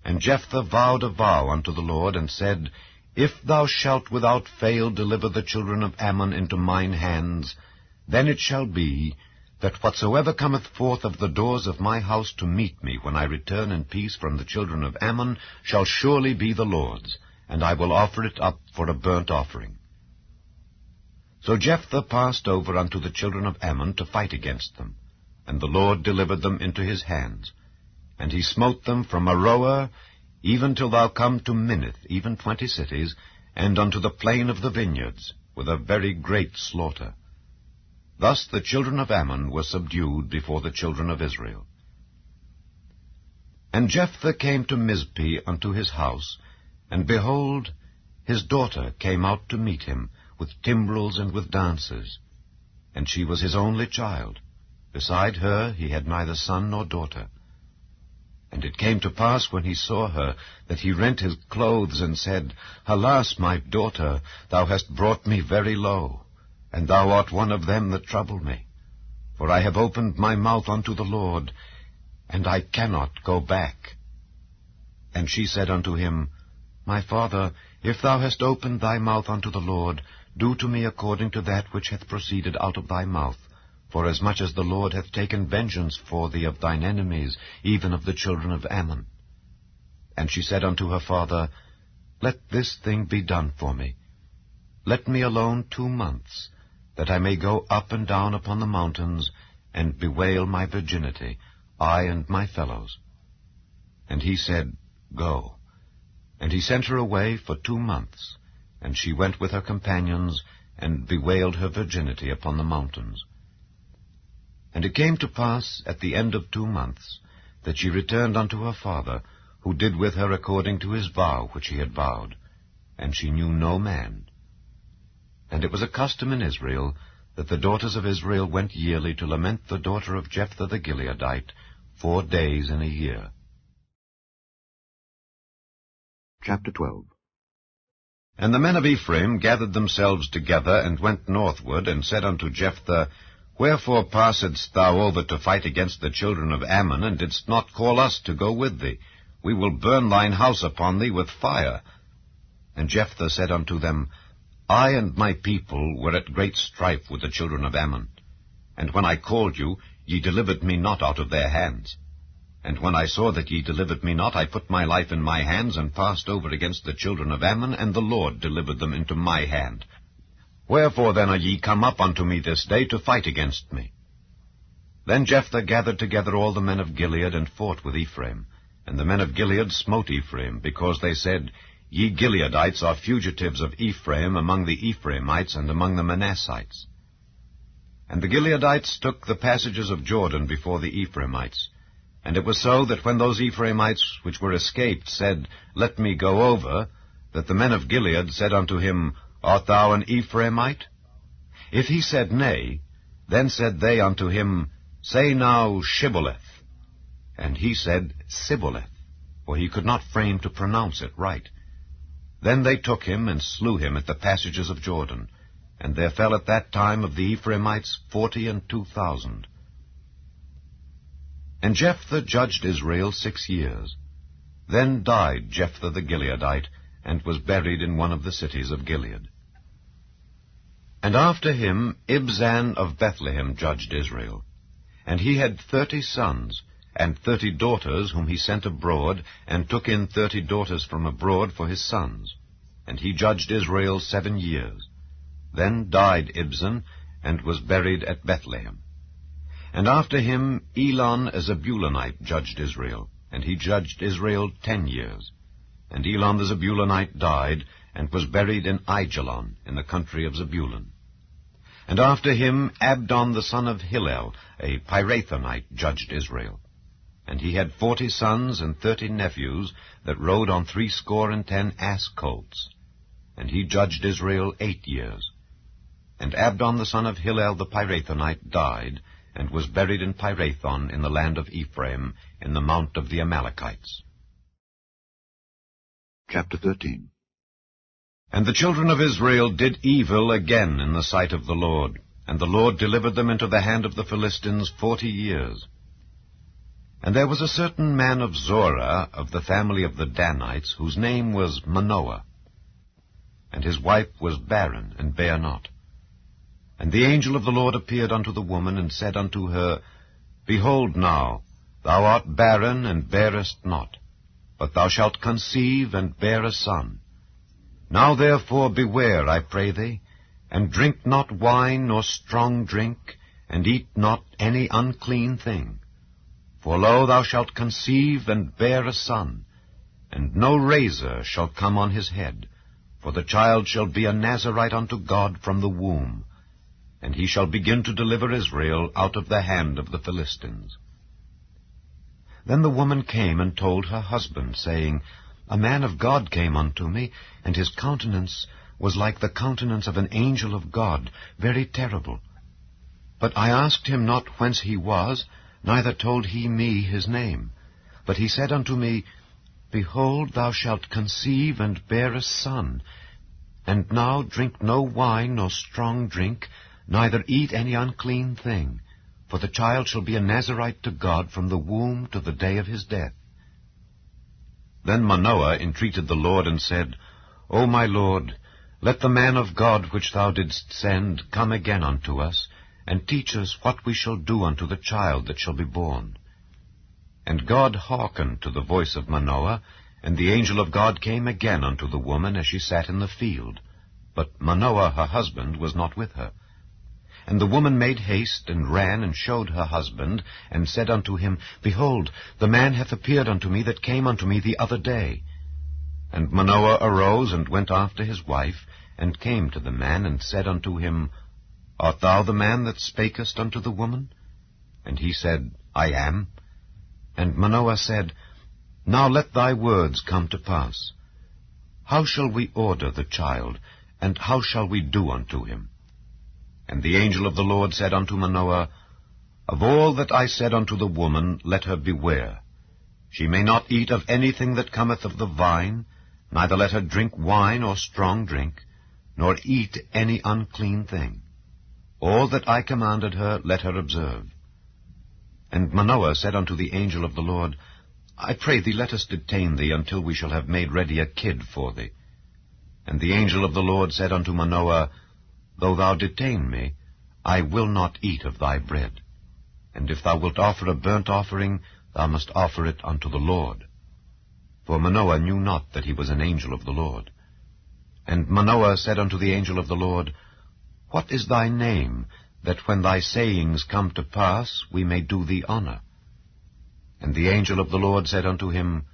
And Jephthah vowed a vow unto the Lord, and said, If thou shalt without fail deliver the children of Ammon into mine hands, then it shall be, that whatsoever cometh forth of the doors of my house to meet me when I return in peace from the children of Ammon shall surely be the Lord's, and I will offer it up for a burnt offering. So Jephthah passed over unto the children of Ammon to fight against them, and the Lord delivered them into his hands. And he smote them from Aroer, even till thou come to Minnith, even 20 cities, and unto the plain of the vineyards, with a very great slaughter. Thus the children of Ammon were subdued before the children of Israel. And Jephthah came to Mizpeh unto his house, and behold, his daughter came out to meet him, with timbrels and with dances. And she was his only child. Beside her he had neither son nor daughter. And it came to pass, when he saw her, that he rent his clothes, and said, Alas, my daughter, thou hast brought me very low, and thou art one of them that trouble me. For I have opened my mouth unto the Lord, and I cannot go back. And she said unto him, My father, if thou hast opened thy mouth unto the Lord, do to me according to that which hath proceeded out of thy mouth, forasmuch as the Lord hath taken vengeance for thee of thine enemies, even of the children of Ammon. And she said unto her father, Let this thing be done for me. Let me alone 2 months, that I may go up and down upon the mountains, and bewail my virginity, I and my fellows. And he said, Go. And he sent her away for 2 months, and she went with her companions, and bewailed her virginity upon the mountains. And it came to pass at the end of 2 months, that she returned unto her father, who did with her according to his vow which he had vowed, and she knew no man. And it was a custom in Israel, that the daughters of Israel went yearly to lament the daughter of Jephthah the Gileadite 4 days in a year. Chapter 12. And the men of Ephraim gathered themselves together, and went northward, and said unto Jephthah, Wherefore passedst thou over to fight against the children of Ammon, and didst not call us to go with thee? We will burn thine house upon thee with fire. And Jephthah said unto them, I and my people were at great strife with the children of Ammon. And when I called you, ye delivered me not out of their hands. And when I saw that ye delivered me not, I put my life in my hands, and passed over against the children of Ammon, and the Lord delivered them into my hand. Wherefore then are ye come up unto me this day to fight against me? Then Jephthah gathered together all the men of Gilead, and fought with Ephraim. And the men of Gilead smote Ephraim, because they said, Ye Gileadites are fugitives of Ephraim among the Ephraimites and among the Manassites. And the Gileadites took the passages of Jordan before the Ephraimites. And it was so that when those Ephraimites which were escaped said, Let me go over, that the men of Gilead said unto him, Art thou an Ephraimite? If he said, Nay, then said they unto him, Say now, Shibboleth. And he said, Sibboleth, for he could not frame to pronounce it right. Then they took him, and slew him at the passages of Jordan. And there fell at that time of the Ephraimites 42,000. And Jephthah judged Israel 6 years. Then died Jephthah the Gileadite, and was buried in one of the cities of Gilead. And after him Ibzan of Bethlehem judged Israel. And he had 30 sons, and 30 daughters whom he sent abroad, and took in 30 daughters from abroad for his sons. And he judged Israel 7 years. Then died Ibzan, and was buried at Bethlehem. And after him Elon a Zebulunite judged Israel, and he judged Israel 10 years. And Elon the Zebulunite died, and was buried in Aijalon, in the country of Zebulun. And after him Abdon the son of Hillel, a Pirathonite, judged Israel. And he had 40 sons and 30 nephews, that rode on 70 ass colts. And he judged Israel 8 years. And Abdon the son of Hillel the Pirathonite died, and was buried in Pirathon in the land of Ephraim, in the mount of the Amalekites. Chapter 13. And the children of Israel did evil again in the sight of the Lord, and the Lord delivered them into the hand of the Philistines 40 years. And there was a certain man of Zorah, of the family of the Danites, whose name was Manoah. And his wife was barren, and bare not. And the angel of the Lord appeared unto the woman, and said unto her, Behold now, thou art barren, and bearest not, but thou shalt conceive, and bear a son. Now therefore beware, I pray thee, and drink not wine nor strong drink, and eat not any unclean thing. For lo, thou shalt conceive, and bear a son, and no razor shall come on his head, for the child shall be a Nazarite unto God from the womb, and he shall begin to deliver Israel out of the hand of the Philistines. Then the woman came and told her husband, saying, A man of God came unto me, and his countenance was like the countenance of an angel of God, very terrible. But I asked him not whence he was, neither told he me his name. But he said unto me, Behold, thou shalt conceive, and bear a son. And now drink no wine nor strong drink, neither eat any unclean thing, for the child shall be a Nazarite to God from the womb to the day of his death. Then Manoah entreated the Lord, and said, O my Lord, let the man of God which thou didst send come again unto us, and teach us what we shall do unto the child that shall be born. And God hearkened to the voice of Manoah, and the angel of God came again unto the woman as she sat in the field. But Manoah her husband was not with her. And the woman made haste, and ran, and showed her husband, and said unto him, Behold, the man hath appeared unto me that came unto me the other day. And Manoah arose, and went after his wife, and came to the man, and said unto him, Art thou the man that spakest unto the woman? And he said, I am. And Manoah said, Now let thy words come to pass. How shall we order the child, and how shall we do unto him? And the angel of the Lord said unto Manoah, Of all that I said unto the woman, let her beware. She may not eat of anything that cometh of the vine, neither let her drink wine or strong drink, nor eat any unclean thing. All that I commanded her, let her observe. And Manoah said unto the angel of the Lord, I pray thee, let us detain thee until we shall have made ready a kid for thee. And the angel of the Lord said unto Manoah, Though thou detain me, I will not eat of thy bread. And if thou wilt offer a burnt offering, thou must offer it unto the Lord. For Manoah knew not that he was an angel of the Lord. And Manoah said unto the angel of the Lord, What is thy name, that when thy sayings come to pass, we may do thee honor? And the angel of the Lord said unto him,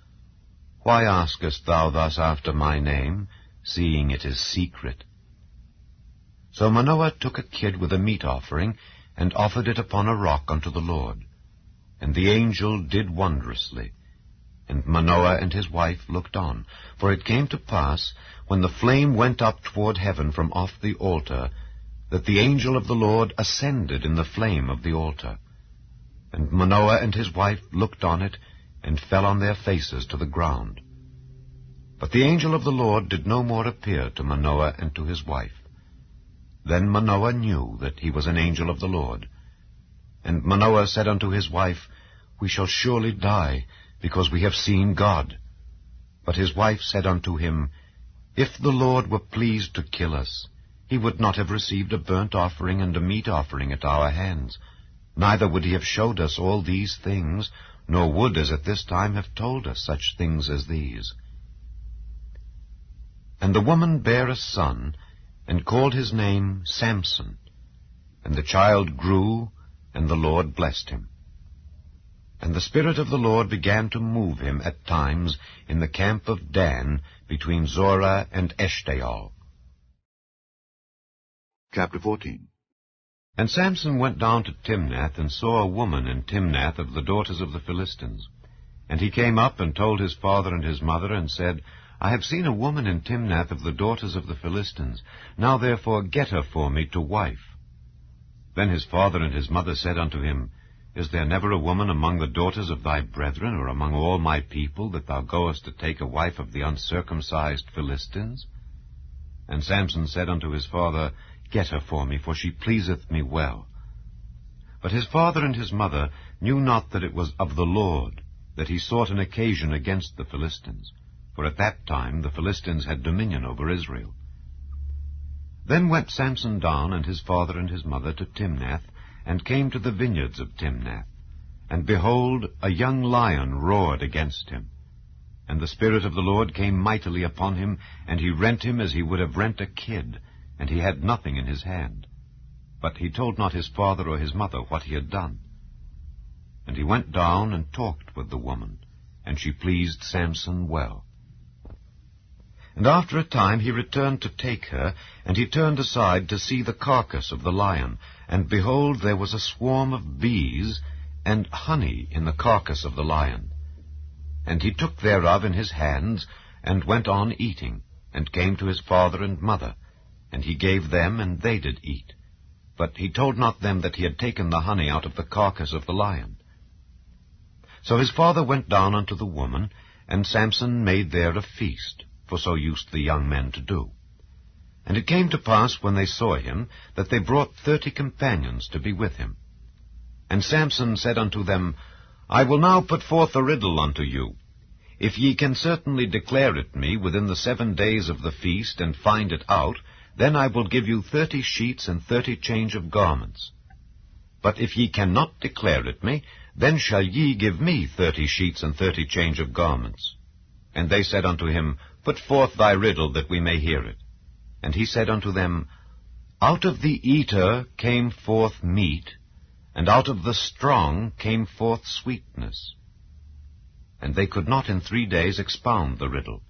Why askest thou thus after my name, seeing it is secret? So Manoah took a kid with a meat offering, and offered it upon a rock unto the Lord. And the angel did wondrously. And Manoah and his wife looked on. For it came to pass, when the flame went up toward heaven from off the altar, that the angel of the Lord ascended in the flame of the altar. And Manoah and his wife looked on it, and fell on their faces to the ground. But the angel of the Lord did no more appear to Manoah and to his wife. Then Manoah knew that he was an angel of the Lord. And Manoah said unto his wife, We shall surely die, because we have seen God. But his wife said unto him, If the Lord were pleased to kill us, he would not have received a burnt offering and a meat offering at our hands, neither would he have showed us all these things, nor would, as at this time, have told us such things as these. And the woman bare a son, and called his name Samson. And the child grew, and the Lord blessed him. And the Spirit of the Lord began to move him at times in the camp of Dan, between Zorah and Eshtaol. Chapter 14. And Samson went down to Timnath, and saw a woman in Timnath of the daughters of the Philistines. And he came up and told his father and his mother, and said, I have seen a woman in Timnath of the daughters of the Philistines. Now therefore get her for me to wife. Then his father and his mother said unto him, Is there never a woman among the daughters of thy brethren, or among all my people, that thou goest to take a wife of the uncircumcised Philistines? And Samson said unto his father, Get her for me, for she pleaseth me well. But his father and his mother knew not that it was of the Lord, that he sought an occasion against the Philistines. For at that time the Philistines had dominion over Israel. Then went Samson down, and his father and his mother, to Timnath, and came to the vineyards of Timnath. And behold, a young lion roared against him. And the Spirit of the Lord came mightily upon him, and he rent him as he would have rent a kid, and he had nothing in his hand. But he told not his father or his mother what he had done. And he went down and talked with the woman, and she pleased Samson well. And after a time he returned to take her, and he turned aside to see the carcass of the lion, and behold, there was a swarm of bees and honey in the carcass of the lion. And he took thereof in his hands, and went on eating, and came to his father and mother, and he gave them, and they did eat. But he told not them that he had taken the honey out of the carcass of the lion. So his father went down unto the woman, and Samson made there a feast, for so used the young men to do. And it came to pass, when they saw him, that they brought 30 companions to be with him. And Samson said unto them, I will now put forth a riddle unto you. If ye can certainly declare it me within the 7 days of the feast, and find it out, then I will give you 30 sheets and 30 change of garments. But if ye cannot declare it me, then shall ye give me 30 sheets and 30 change of garments. And they said unto him, Put forth thy riddle, that we may hear it. And he said unto them, Out of the eater came forth meat, and out of the strong came forth sweetness. And they could not in 3 days expound the riddle.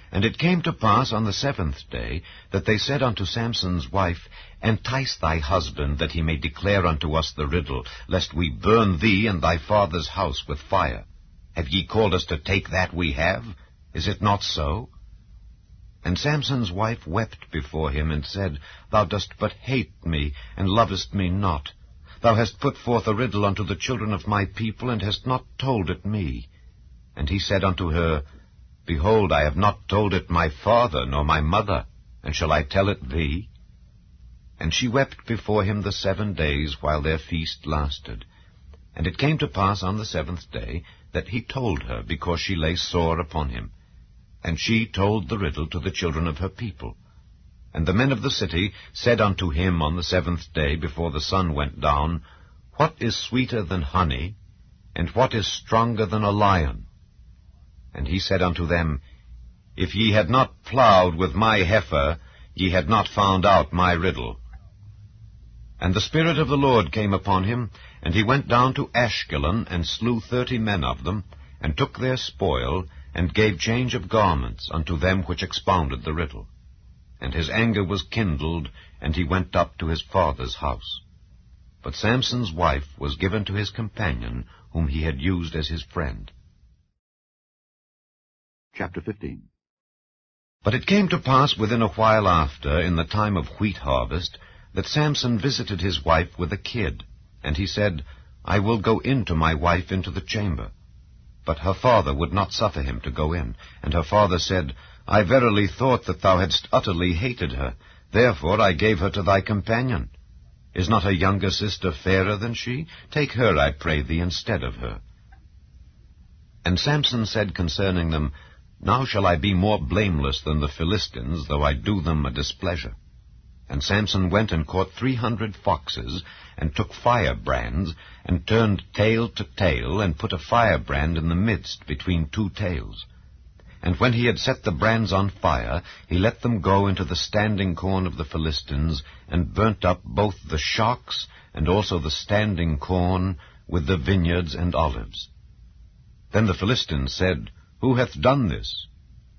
And it came to pass on the 7th day, that they said unto Samson's wife, Entice thy husband, that he may declare unto us the riddle, lest we burn thee and thy father's house with fire. Have ye called us to take that we have? Is it not so? And Samson's wife wept before him, and said, Thou dost but hate me, and lovest me not. Thou hast put forth a riddle unto the children of my people, and hast not told it me. And he said unto her, Behold, I have not told it my father nor my mother, and shall I tell it thee? And she wept before him the 7 days, while their feast lasted. And it came to pass on the 7th day, that he told her, because she lay sore upon him. And she told the riddle to the children of her people. And the men of the city said unto him on the 7th day, before the sun went down, What is sweeter than honey, and what is stronger than a lion? And he said unto them, If ye had not plowed with my heifer, ye had not found out my riddle. And the Spirit of the Lord came upon him, and he went down to Ashkelon, and slew 30 men of them, and took their spoil, and gave change of garments unto them which expounded the riddle. And his anger was kindled, and he went up to his father's house. But Samson's wife was given to his companion, whom he had used as his friend. Chapter 15. But it came to pass within a while after, in the time of wheat harvest, that Samson visited his wife with a kid. And he said, I will go in to my wife into the chamber. But her father would not suffer him to go in. And her father said, I verily thought that thou hadst utterly hated her. Therefore I gave her to thy companion. Is not a younger sister fairer than she? Take her, I pray thee, instead of her. And Samson said concerning them, Now shall I be more blameless than the Philistines, though I do them a displeasure. And Samson went and caught 300 foxes, and took firebrands, and turned tail to tail, and put a firebrand in the midst between 2 tails. And when he had set the brands on fire, he let them go into the standing corn of the Philistines, and burnt up both the shocks and also the standing corn with the vineyards and olives. Then the Philistines said, Who hath done this?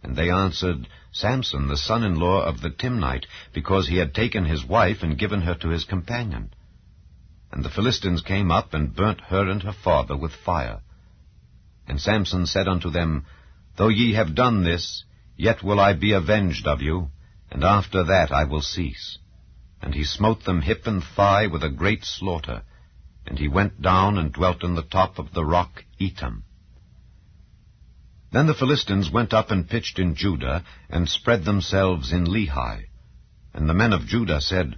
And they answered, Samson, the son-in-law of the Timnite, because he had taken his wife and given her to his companion. And the Philistines came up and burnt her and her father with fire. And Samson said unto them, Though ye have done this, yet will I be avenged of you, and after that I will cease. And he smote them hip and thigh with a great slaughter, and he went down and dwelt on the top of the rock Etam. Then the Philistines went up and pitched in Judah, and spread themselves in Lehi. And the men of Judah said,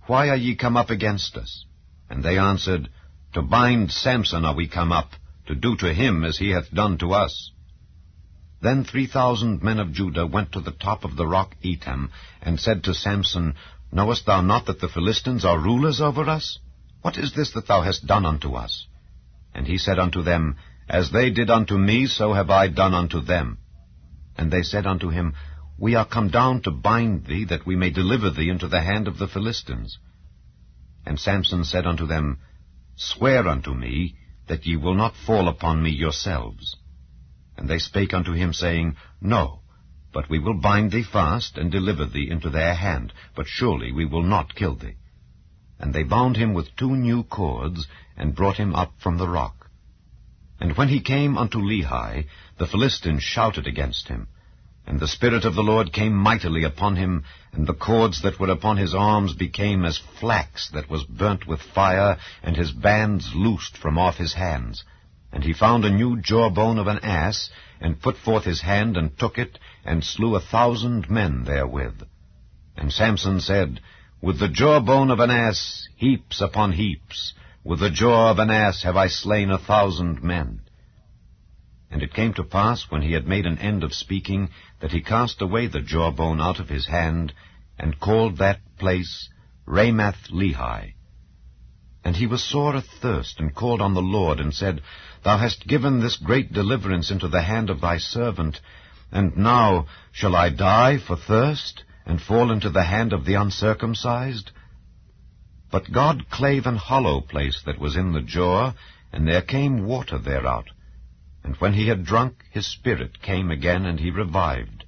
Why are ye come up against us? And they answered, To bind Samson are we come up, to do to him as he hath done to us. Then 3,000 men of Judah went to the top of the rock Etam, and said to Samson, Knowest thou not that the Philistines are rulers over us? What is this that thou hast done unto us? And he said unto them, As they did unto me, so have I done unto them. And they said unto him, We are come down to bind thee, that we may deliver thee into the hand of the Philistines. And Samson said unto them, Swear unto me, that ye will not fall upon me yourselves. And they spake unto him, saying, No, but we will bind thee fast, and deliver thee into their hand, but surely we will not kill thee. And they bound him with 2 new cords, and brought him up from the rock. And when he came unto Lehi, the Philistines shouted against him. And the Spirit of the Lord came mightily upon him, and the cords that were upon his arms became as flax that was burnt with fire, and his bands loosed from off his hands. And he found a new jawbone of an ass, and put forth his hand, and took it, and slew 1,000 men therewith. And Samson said, With the jawbone of an ass, heaps upon heaps, with the jaw of an ass have I slain 1,000 men. And it came to pass, when he had made an end of speaking, that he cast away the jawbone out of his hand, and called that place Ramath-Lehi. And he was sore athirst, and called on the Lord, and said, Thou hast given this great deliverance into the hand of thy servant, and now shall I die for thirst, and fall into the hand of the uncircumcised? But God clave an hollow place that was in the jaw, and there came water thereout. And when he had drunk, his spirit came again, and he revived.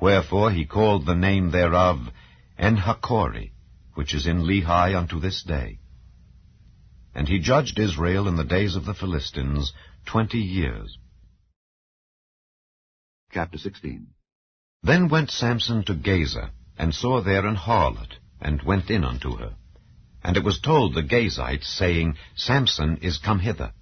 Wherefore he called the name thereof En-Hakkore, which is in Lehi unto this day. And he judged Israel in the days of the Philistines 20 years. Chapter 16. Then went Samson to Gaza, and saw there an harlot, and went in unto her. And it was told the Gazites, saying, Samson is come hither.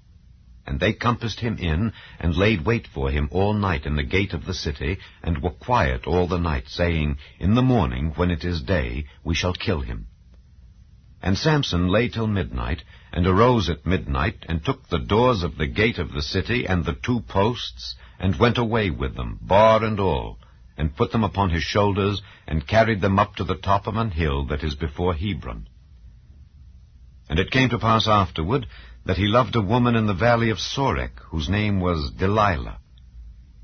And they compassed him in, and laid wait for him all night in the gate of the city, and were quiet all the night, saying, In the morning, when it is day, we shall kill him. And Samson lay till midnight, and arose at midnight, and took the doors of the gate of the city, and the 2 posts, and went away with them, bar and all, and put them upon his shoulders, and carried them up to the top of an hill that is before Hebron. And it came to pass afterward, that he loved a woman in the valley of Sorek, whose name was Delilah.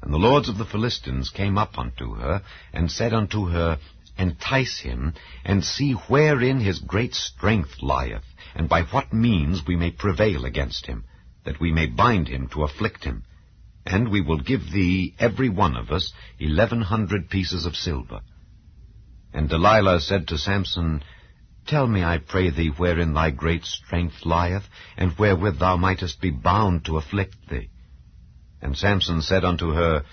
And the lords of the Philistines came up unto her, and said unto her, Entice him, and see wherein his great strength lieth, and by what means we may prevail against him, that we may bind him to afflict him. And we will give thee, every one of us, 1,100 pieces of silver. And Delilah said to Samson, Tell me, I pray thee, wherein thy great strength lieth, and wherewith thou mightest be bound to afflict thee. And Samson said unto her,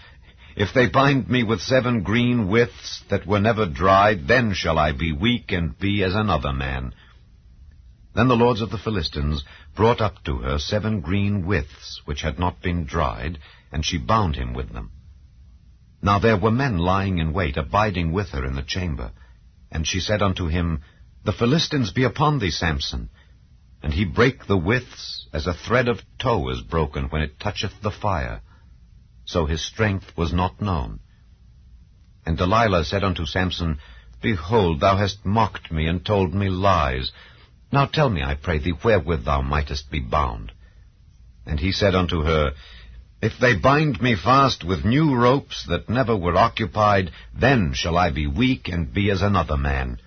If they bind me with 7 green withs that were never dried, then shall I be weak, and be as another man. Then the lords of the Philistines brought up to her 7 green withs, which had not been dried, and she bound him with them. Now there were men lying in wait, abiding with her in the chamber. And she said unto him, The Philistines be upon thee, Samson. And he brake the withs, as a thread of tow is broken when it toucheth the fire. So his strength was not known. And Delilah said unto Samson, Behold, thou hast mocked me, and told me lies. Now tell me, I pray thee, wherewith thou mightest be bound. And he said unto her, If they bind me fast with new ropes that never were occupied, then shall I be weak and be as another man.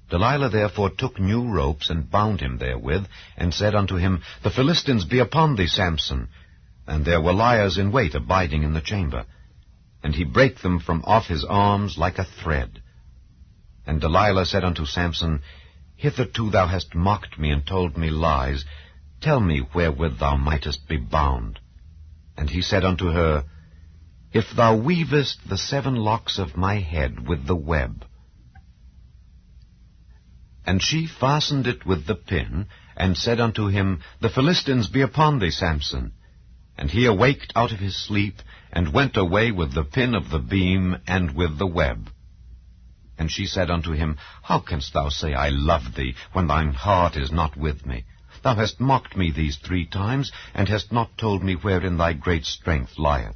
Delilah therefore took new ropes and bound him therewith, and said unto him, The Philistines be upon thee, Samson. And there were liers in wait abiding in the chamber. And he brake them from off his arms like a thread. And Delilah said unto Samson, Hitherto thou hast mocked me and told me lies. Tell me wherewith thou mightest be bound. And he said unto her, If thou weavest the 7 locks of my head with the web. And she fastened it with the pin, and said unto him, The Philistines be upon thee, Samson. And he awaked out of his sleep, and went away with the pin of the beam, and with the web. And she said unto him, How canst thou say, I love thee, when thine heart is not with me? Thou hast mocked me these 3 times, and hast not told me wherein thy great strength lieth.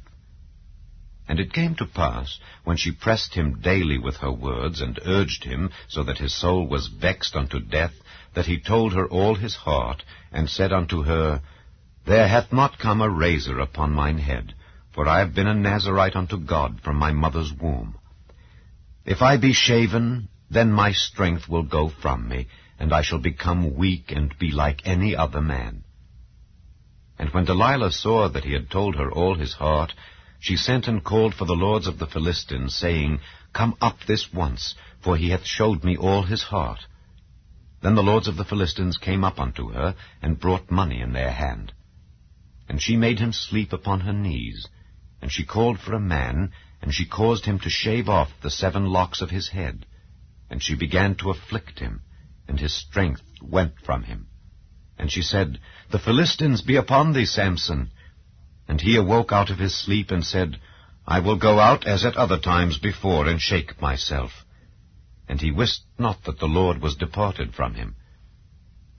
And it came to pass, when she pressed him daily with her words, and urged him, so that his soul was vexed unto death, that he told her all his heart, and said unto her, There hath not come a razor upon mine head, for I have been a Nazarite unto God from my mother's womb. If I be shaven, then my strength will go from me, and I shall become weak and be like any other man. And when Delilah saw that he had told her all his heart, she sent and called for the lords of the Philistines, saying, Come up this once, for he hath showed me all his heart. Then the lords of the Philistines came up unto her, and brought money in their hand. And she made him sleep upon her knees, and she called for a man, and she caused him to shave off the 7 locks of his head. And she began to afflict him, and his strength went from him. And she said, The Philistines be upon thee, Samson. And he awoke out of his sleep, and said, I will go out as at other times before, and shake myself. And he wist not that the Lord was departed from him.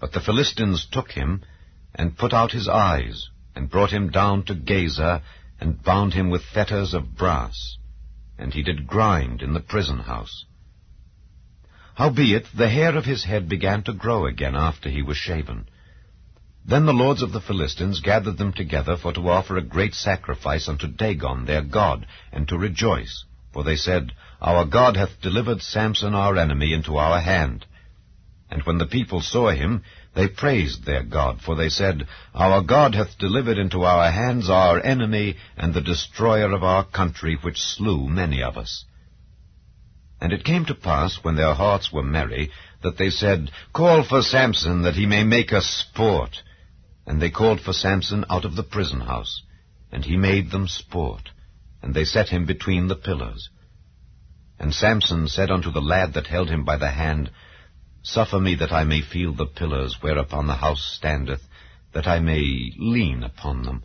But the Philistines took him, and put out his eyes, and brought him down to Gaza, and bound him with fetters of brass. And he did grind in the prison house. Howbeit the hair of his head began to grow again after he was shaven. Then the lords of the Philistines gathered them together for to offer a great sacrifice unto Dagon their god, and to rejoice. For they said, Our God hath delivered Samson our enemy into our hand. And when the people saw him, they praised their God, for they said, Our God hath delivered into our hands our enemy, and the destroyer of our country, which slew many of us. And it came to pass, when their hearts were merry, that they said, Call for Samson, that he may make us sport. And they called for Samson out of the prison house, and he made them sport, and they set him between the pillars. And Samson said unto the lad that held him by the hand, Suffer me that I may feel the pillars whereupon the house standeth, that I may lean upon them.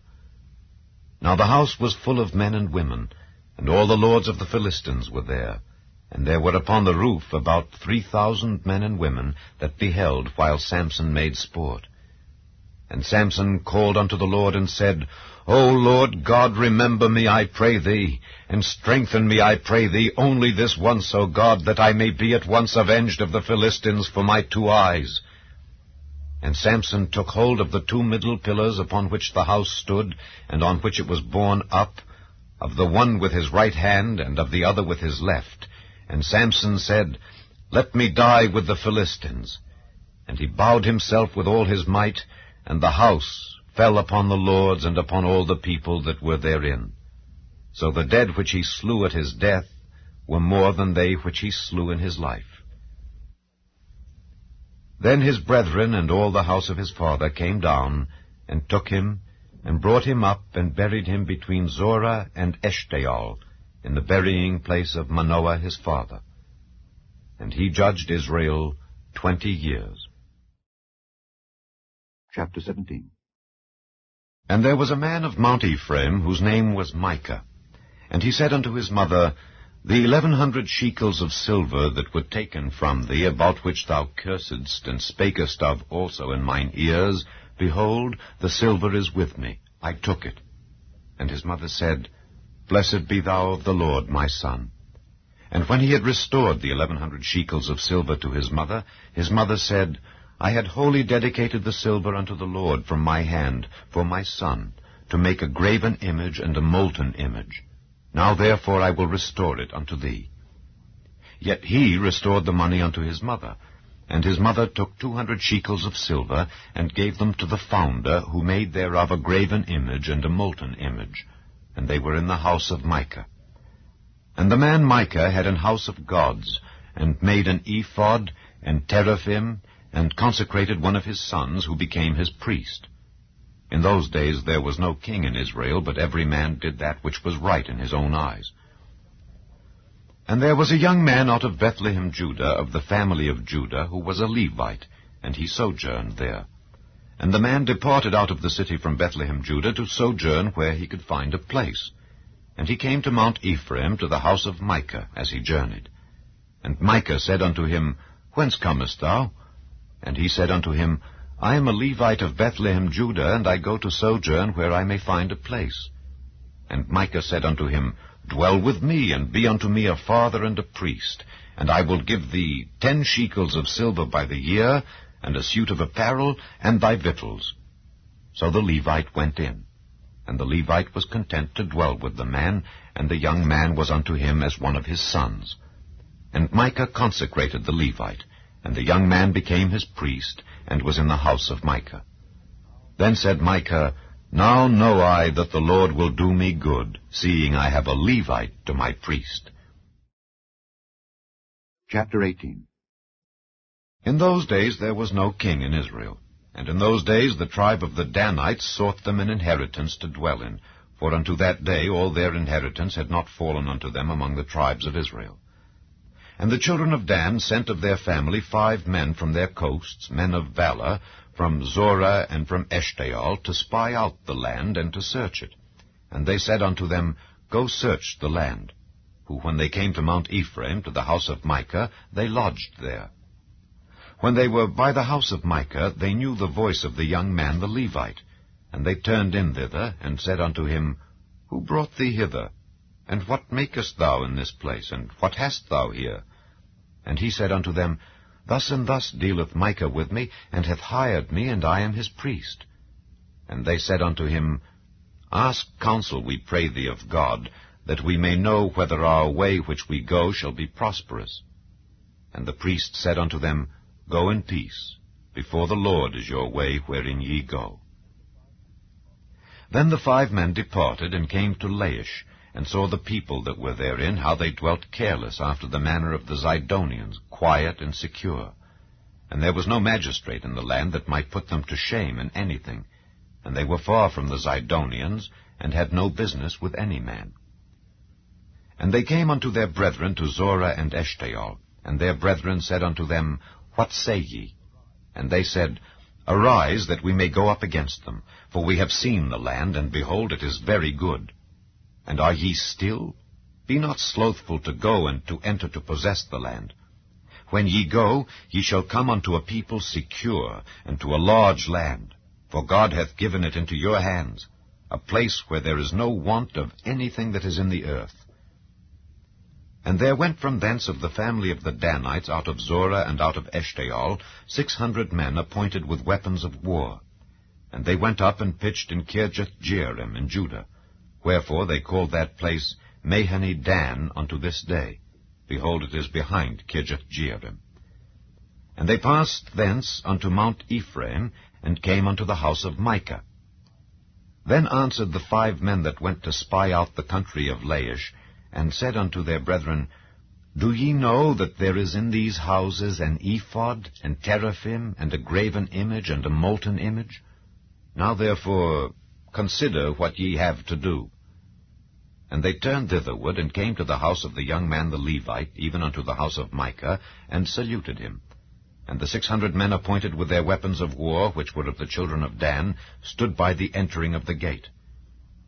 Now the house was full of men and women, and all the lords of the Philistines were there. And there were upon the roof about 3,000 men and women that beheld while Samson made sport. And Samson called unto the Lord, and said, O Lord God, remember me, I pray thee, and strengthen me, I pray thee, only this once, O God, that I may be at once avenged of the Philistines for my 2 eyes. And Samson took hold of the 2 middle pillars upon which the house stood, and on which it was borne up, of the one with his right hand, and of the other with his left. And Samson said, Let me die with the Philistines. And he bowed himself with all his might, and the house fell upon the lords and upon all the people that were therein. So the dead which he slew at his death were more than they which he slew in his life. Then his brethren and all the house of his father came down, and took him, and brought him up, and buried him between Zorah and Eshtaol, in the burying place of Manoah his father. And he judged Israel 20 years. Chapter 17. And there was a man of Mount Ephraim, whose name was Micah. And he said unto his mother, The 1,100 shekels of silver that were taken from thee, about which thou cursedst and spakest of also in mine ears, behold, the silver is with me. I took it. And his mother said, Blessed be thou of the Lord, my son. And when he had restored the 1,100 shekels of silver to his mother said, I had wholly dedicated the silver unto the Lord from my hand for my son, to make a graven image and a molten image. Now therefore I will restore it unto thee. Yet he restored the money unto his mother, and his mother took 200 shekels of silver, and gave them to the founder, who made thereof a graven image and a molten image. And they were in the house of Micah. And the man Micah had an house of gods, and made an ephod, and teraphim, and consecrated one of his sons, who became his priest. In those days there was no king in Israel, but every man did that which was right in his own eyes. And there was a young man out of Bethlehem, Judah, of the family of Judah, who was a Levite, and he sojourned there. And the man departed out of the city from Bethlehem, Judah, to sojourn where he could find a place. And he came to Mount Ephraim, to the house of Micah, as he journeyed. And Micah said unto him, Whence comest thou? And he said unto him, I am a Levite of Bethlehem, Judah, and I go to sojourn where I may find a place. And Micah said unto him, Dwell with me, and be unto me a father and a priest, and I will give thee 10 shekels of silver by the year, and a suit of apparel, and thy victuals. So the Levite went in. And the Levite was content to dwell with the man, and the young man was unto him as one of his sons. And Micah consecrated the Levite, and the young man became his priest, and was in the house of Micah. Then said Micah, Now know I that the Lord will do me good, seeing I have a Levite to my priest. Chapter 18. In those days there was no king in Israel. And in those days the tribe of the Danites sought them an inheritance to dwell in, for unto that day all their inheritance had not fallen unto them among the tribes of Israel. And the children of Dan sent of their family 5 men from their coasts, men of valor, from Zorah and from Eshtaol, to spy out the land and to search it. And they said unto them, Go search the land. Who, when they came to Mount Ephraim, to the house of Micah, they lodged there. When they were by the house of Micah, they knew the voice of the young man the Levite. And they turned in thither, and said unto him, Who brought thee hither? And what makest thou in this place? And what hast thou here? And he said unto them, Thus and thus dealeth Micah with me, and hath hired me, and I am his priest. And they said unto him, Ask counsel, we pray thee, of God, that we may know whether our way which we go shall be prosperous. And the priest said unto them, Go in peace. Before the Lord is your way wherein ye go. Then the 5 men departed, and came to Laish, and saw the people that were therein, how they dwelt careless after the manner of the Zidonians, quiet and secure. And there was no magistrate in the land that might put them to shame in anything. And they were far from the Zidonians, and had no business with any man. And they came unto their brethren to Zorah and Eshtaol, and their brethren said unto them, What say ye? And they said, Arise, that we may go up against them, for we have seen the land, and behold, it is very good. And are ye still? Be not slothful to go and to enter to possess the land. When ye go, ye shall come unto a people secure, and to a large land, for God hath given it into your hands, a place where there is no want of anything that is in the earth. And there went from thence of the family of the Danites, out of Zorah and out of Eshtaol, 600 men appointed with weapons of war. And they went up and pitched in Kirjath-jearim in Judah. Wherefore they called that place Mahane Dan unto this day. Behold, it is behind Kirjath-jearim. And they passed thence unto Mount Ephraim, and came unto the house of Micah. Then answered the 5 men that went to spy out the country of Laish, and said unto their brethren, Do ye know that there is in these houses an ephod, and teraphim, and a graven image, and a molten image? Now therefore consider what ye have to do. And they turned thitherward, and came to the house of the young man the Levite, even unto the house of Micah, and saluted him. And the 600 men appointed with their weapons of war, which were of the children of Dan, stood by the entering of the gate.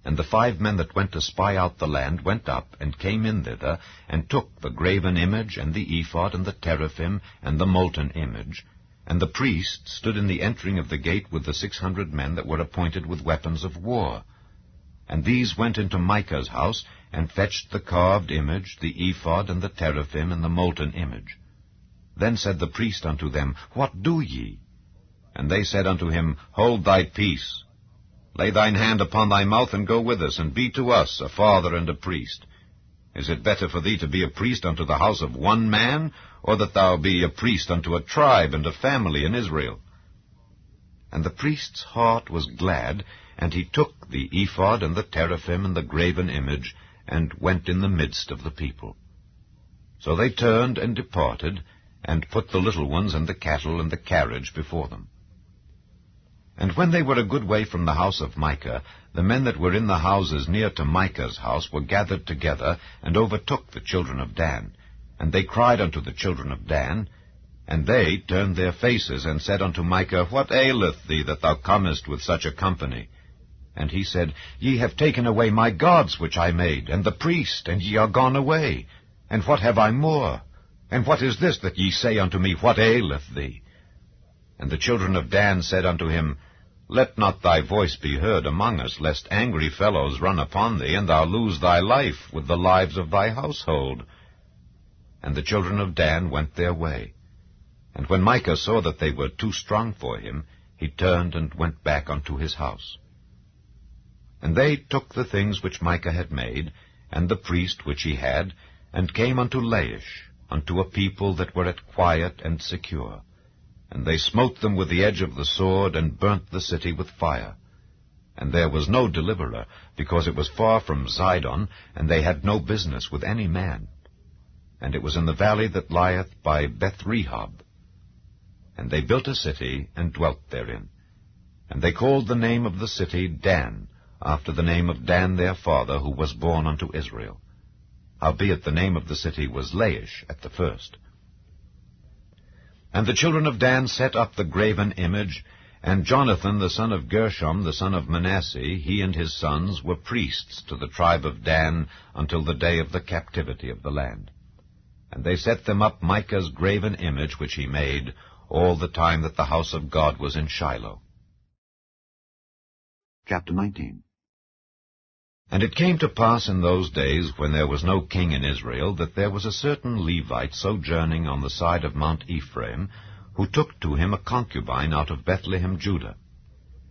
And the 5 men that went to spy out the land went up, and came in thither, and took the graven image, and the ephod, and the teraphim, and the molten image. And the priest stood in the entering of the gate with the 600 men that were appointed with weapons of war. And these went into Micah's house, and fetched the carved image, the ephod, and the teraphim, and the molten image. Then said the priest unto them, What do ye? And they said unto him, Hold thy peace. Lay thine hand upon thy mouth, and go with us, and be to us a father and a priest. Is it better for thee to be a priest unto the house of one man, or that thou be a priest unto a tribe and a family in Israel? And the priest's heart was glad, and he took the ephod and the teraphim and the graven image, and went in the midst of the people. So they turned and departed, and put the little ones and the cattle and the carriage before them. And when they were a good way from the house of Micah, the men that were in the houses near to Micah's house were gathered together, and overtook the children of Dan. And they cried unto the children of Dan, and they turned their faces, and said unto Micah, What aileth thee, that thou comest with such a company? And he said, Ye have taken away my gods which I made, and the priest, and ye are gone away. And what have I more? And what is this that ye say unto me, What aileth thee? And the children of Dan said unto him, Let not thy voice be heard among us, lest angry fellows run upon thee, and thou lose thy life with the lives of thy household. And the children of Dan went their way. And when Micah saw that they were too strong for him, he turned and went back unto his house. And they took the things which Micah had made, and the priest which he had, and came unto Laish, unto a people that were at quiet and secure. And they smote them with the edge of the sword, and burnt the city with fire. And there was no deliverer, because it was far from Zidon, and they had no business with any man. And it was in the valley that lieth by Beth-rehob. And they built a city, and dwelt therein. And they called the name of the city Dan, after the name of Dan their father, who was born unto Israel. Howbeit the name of the city was Laish at the first. And the children of Dan set up the graven image, and Jonathan the son of Gershom, the son of Manasseh, he and his sons, were priests to the tribe of Dan until the day of the captivity of the land. And they set them up Micah's graven image which he made, all the time that the house of God was in Shiloh. Chapter 19. And it came to pass in those days, when there was no king in Israel, that there was a certain Levite sojourning on the side of Mount Ephraim, who took to him a concubine out of Bethlehem, Judah.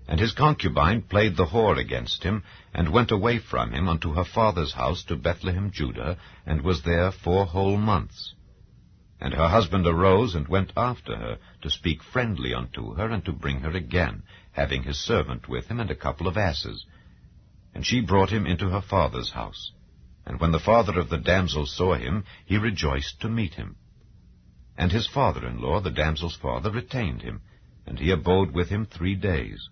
And his concubine played the whore against him, and went away from him unto her father's house to Bethlehem, Judah, and was there 4 whole months. And her husband arose and went after her, to speak friendly unto her, and to bring her again, having his servant with him, and a couple of asses. And she brought him into her father's house. And when the father of the damsel saw him, he rejoiced to meet him. And his father-in-law, the damsel's father, retained him, and he abode with him 3 days.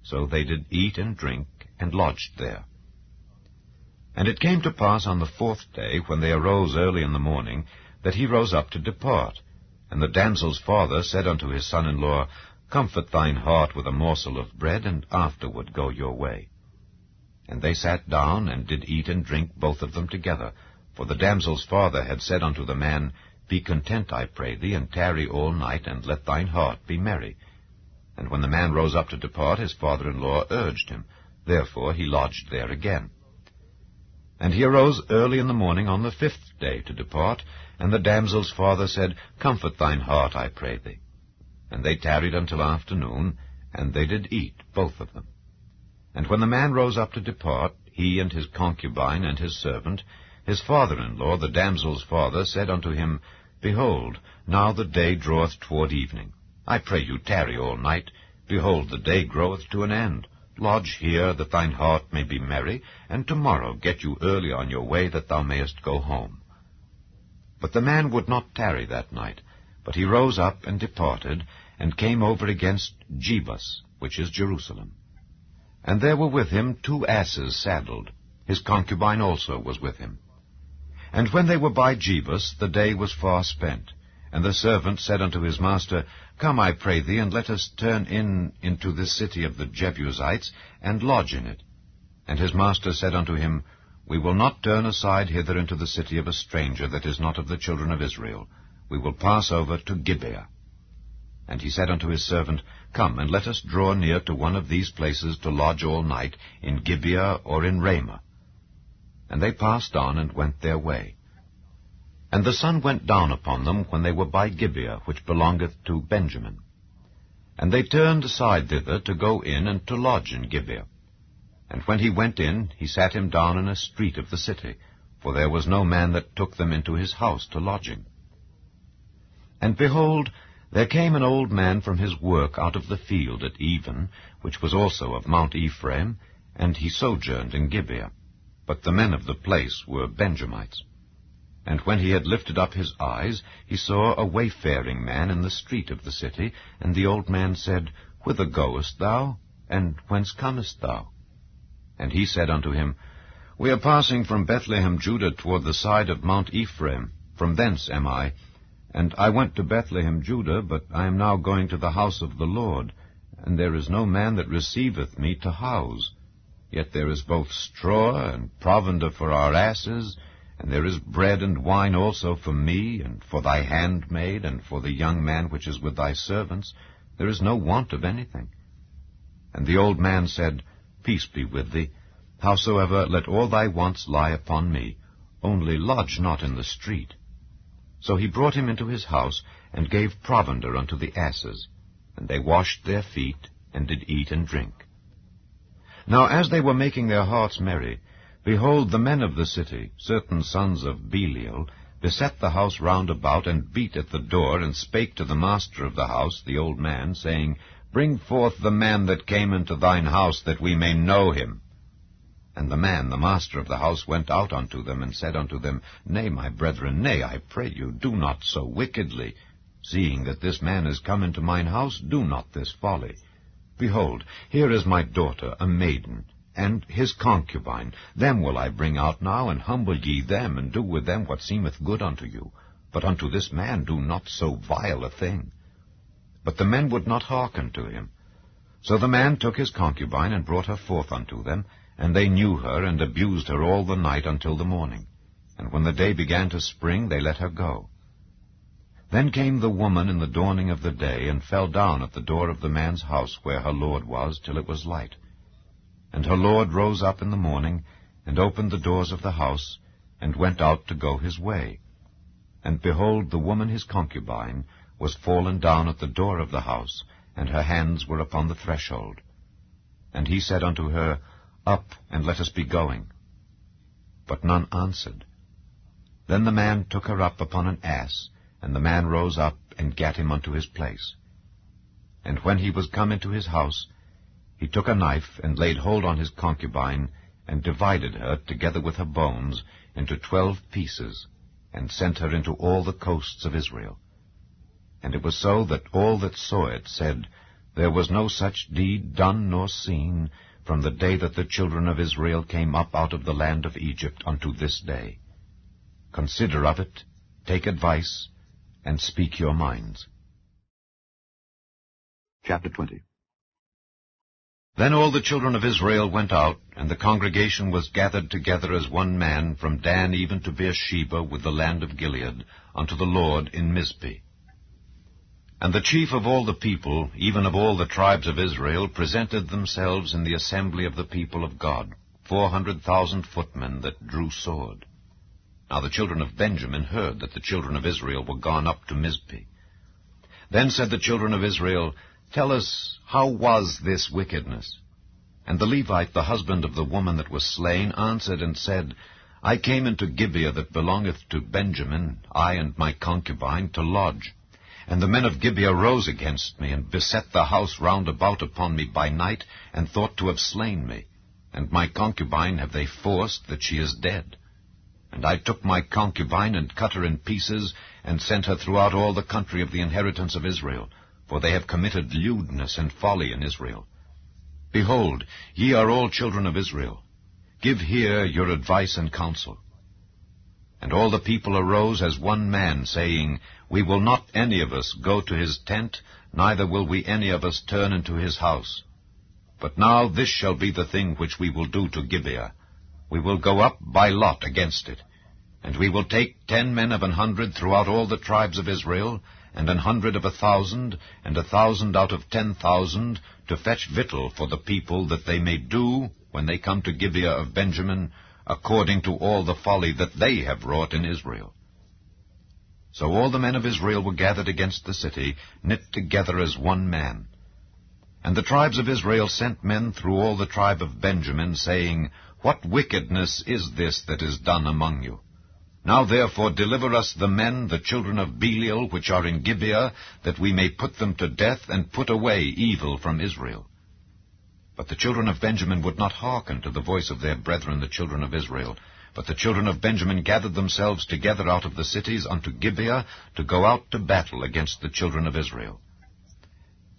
So they did eat and drink, and lodged there. And it came to pass on the 4th day, when they arose early in the morning, that he rose up to depart. And the damsel's father said unto his son-in-law, Comfort thine heart with a morsel of bread, and afterward go your way. And they sat down, and did eat and drink both of them together. For the damsel's father had said unto the man, Be content, I pray thee, and tarry all night, and let thine heart be merry. And when the man rose up to depart, his father-in-law urged him. Therefore he lodged there again. And he arose early in the morning on the 5th day to depart, and the damsel's father said, Comfort thine heart, I pray thee. And they tarried until afternoon, and they did eat, both of them. And when the man rose up to depart, he and his concubine and his servant, his father-in-law, the damsel's father, said unto him, Behold, now the day draweth toward evening. I pray you tarry all night. Behold, the day groweth to an end. Lodge here, that thine heart may be merry, and tomorrow get you early on your way, that thou mayest go home. But the man would not tarry that night, but he rose up and departed, and came over against Jebus, which is Jerusalem. And there were with him 2 asses saddled. His concubine also was with him. And when they were by Jebus, the day was far spent. And the servant said unto his master, Come, I pray thee, and let us turn into this city of the Jebusites, and lodge in it. And his master said unto him, We will not turn aside hither into the city of a stranger that is not of the children of Israel. We will pass over to Gibeah. And he said unto his servant, Come, and let us draw near to one of these places to lodge all night, in Gibeah or in Ramah. And they passed on, and went their way. And the sun went down upon them when they were by Gibeah, which belongeth to Benjamin. And they turned aside thither to go in and to lodge in Gibeah. And when he went in, he sat him down in a street of the city, for there was no man that took them into his house to lodging. And behold, there came an old man from his work out of the field at even, which was also of Mount Ephraim, and he sojourned in Gibeah. But the men of the place were Benjamites. And when he had lifted up his eyes, he saw a wayfaring man in the street of the city, and the old man said, Whither goest thou, and whence comest thou? And he said unto him, We are passing from Bethlehem, Judah, toward the side of Mount Ephraim. From thence am I. And I went to Bethlehem, Judah, but I am now going to the house of the Lord, and there is no man that receiveth me to house. Yet there is both straw and provender for our asses, and there is bread and wine also for me, and for thy handmaid, and for the young man which is with thy servants. There is no want of anything. And the old man said, Peace be with thee. Howsoever, let all thy wants lie upon me. Only lodge not in the street. So he brought him into his house, and gave provender unto the asses. And they washed their feet, and did eat and drink. Now as they were making their hearts merry, behold, the men of the city, certain sons of Belial, beset the house round about, and beat at the door, and spake to the master of the house, the old man, saying, Bring forth the man that came into thine house, that we may know him. And the man, the master of the house, went out unto them, and said unto them, Nay, my brethren, nay, I pray you, do not so wickedly. Seeing that this man is come into mine house, do not this folly. Behold, here is my daughter, a maiden, and his concubine. Them will I bring out now, and humble ye them, and do with them what seemeth good unto you. But unto this man do not so vile a thing. But the men would not hearken to him. So the man took his concubine, and brought her forth unto them, and they knew her, and abused her all the night until the morning. And when the day began to spring, they let her go. Then came the woman in the dawning of the day, and fell down at the door of the man's house where her lord was, till it was light. And her lord rose up in the morning, and opened the doors of the house, and went out to go his way. And behold, the woman his concubine was fallen down at the door of the house, and her hands were upon the threshold. And he said unto her, Up, and let us be going. But none answered. Then the man took her up upon an ass, and the man rose up, and gat him unto his place. And when he was come into his house, he took a knife, and laid hold on his concubine, and divided her, together with her bones, into 12 pieces, and sent her into all the coasts of Israel. And it was so that all that saw it said, There was no such deed done nor seen, from the day that the children of Israel came up out of the land of Egypt unto this day. Consider of it, take advice, and speak your minds. Chapter 20. Then all the children of Israel went out, and the congregation was gathered together as one man, from Dan even to Beersheba with the land of Gilead, unto the Lord in Mizpeh. And the chief of all the people, even of all the tribes of Israel, presented themselves in the assembly of the people of God, 400,000 footmen that drew sword. Now the children of Benjamin heard that the children of Israel were gone up to Mizpeh. Then said the children of Israel, Tell us, how was this wickedness? And the Levite, the husband of the woman that was slain, answered and said, I came into Gibeah that belongeth to Benjamin, I and my concubine, to lodge. And the men of Gibeah rose against me, and beset the house round about upon me by night, and thought to have slain me. And my concubine have they forced, that she is dead. And I took my concubine, and cut her in pieces, and sent her throughout all the country of the inheritance of Israel, for they have committed lewdness and folly in Israel. Behold, ye are all children of Israel. Give here your advice and counsel. And all the people arose as one man, saying, We will not any of us go to his tent, neither will we any of us turn into his house. But now this shall be the thing which we will do to Gibeah. We will go up by lot against it. And we will take 10 men of 100 throughout all the tribes of Israel, and 100 of 1,000, and 1,000 out of 10,000, to fetch victual for the people, that they may do, when they come to Gibeah of Benjamin, according to all the folly that they have wrought in Israel. So all the men of Israel were gathered against the city, knit together as one man. And the tribes of Israel sent men through all the tribe of Benjamin, saying, What wickedness is this that is done among you? Now therefore deliver us the men, the children of Belial, which are in Gibeah, that we may put them to death, and put away evil from Israel. But the children of Benjamin would not hearken to the voice of their brethren the children of Israel. But the children of Benjamin gathered themselves together out of the cities unto Gibeah, to go out to battle against the children of Israel.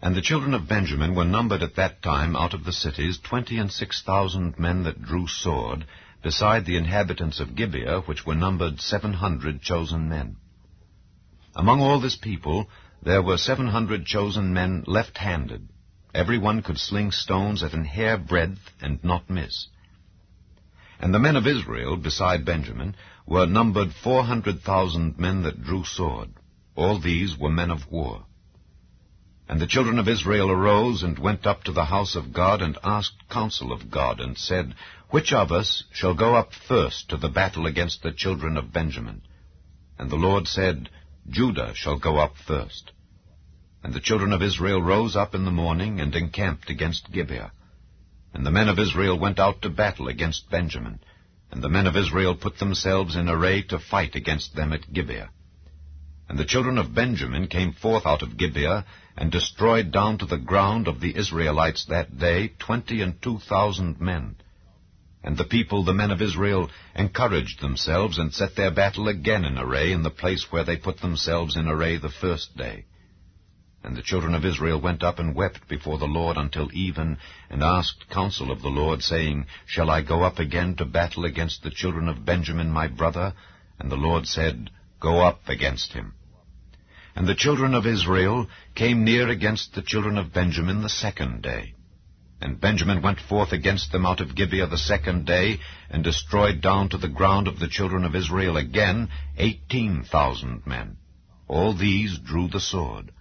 And the children of Benjamin were numbered at that time out of the cities 26,000 men that drew sword, beside the inhabitants of Gibeah, which were numbered 700 chosen men. Among all this people there were 700 chosen men left-handed. Every one could sling stones at an hair breadth and not miss. And the men of Israel, beside Benjamin, were numbered 400,000 men that drew sword. All these were men of war. And the children of Israel arose and went up to the house of God, and asked counsel of God, and said, Which of us shall go up first to the battle against the children of Benjamin? And the Lord said, Judah shall go up first. And the children of Israel rose up in the morning, and encamped against Gibeah. And the men of Israel went out to battle against Benjamin. And the men of Israel put themselves in array to fight against them at Gibeah. And the children of Benjamin came forth out of Gibeah, and destroyed down to the ground of the Israelites that day 22,000 men. And the people, the men of Israel, encouraged themselves, and set their battle again in array in the place where they put themselves in array the first day. And the children of Israel went up and wept before the Lord until even, and asked counsel of the Lord, saying, Shall I go up again to battle against the children of Benjamin my brother? And the Lord said, Go up against him. And the children of Israel came near against the children of Benjamin the second day. And Benjamin went forth against them out of Gibeah the second day, and destroyed down to the ground of the children of Israel again 18,000 men. All these drew the sword.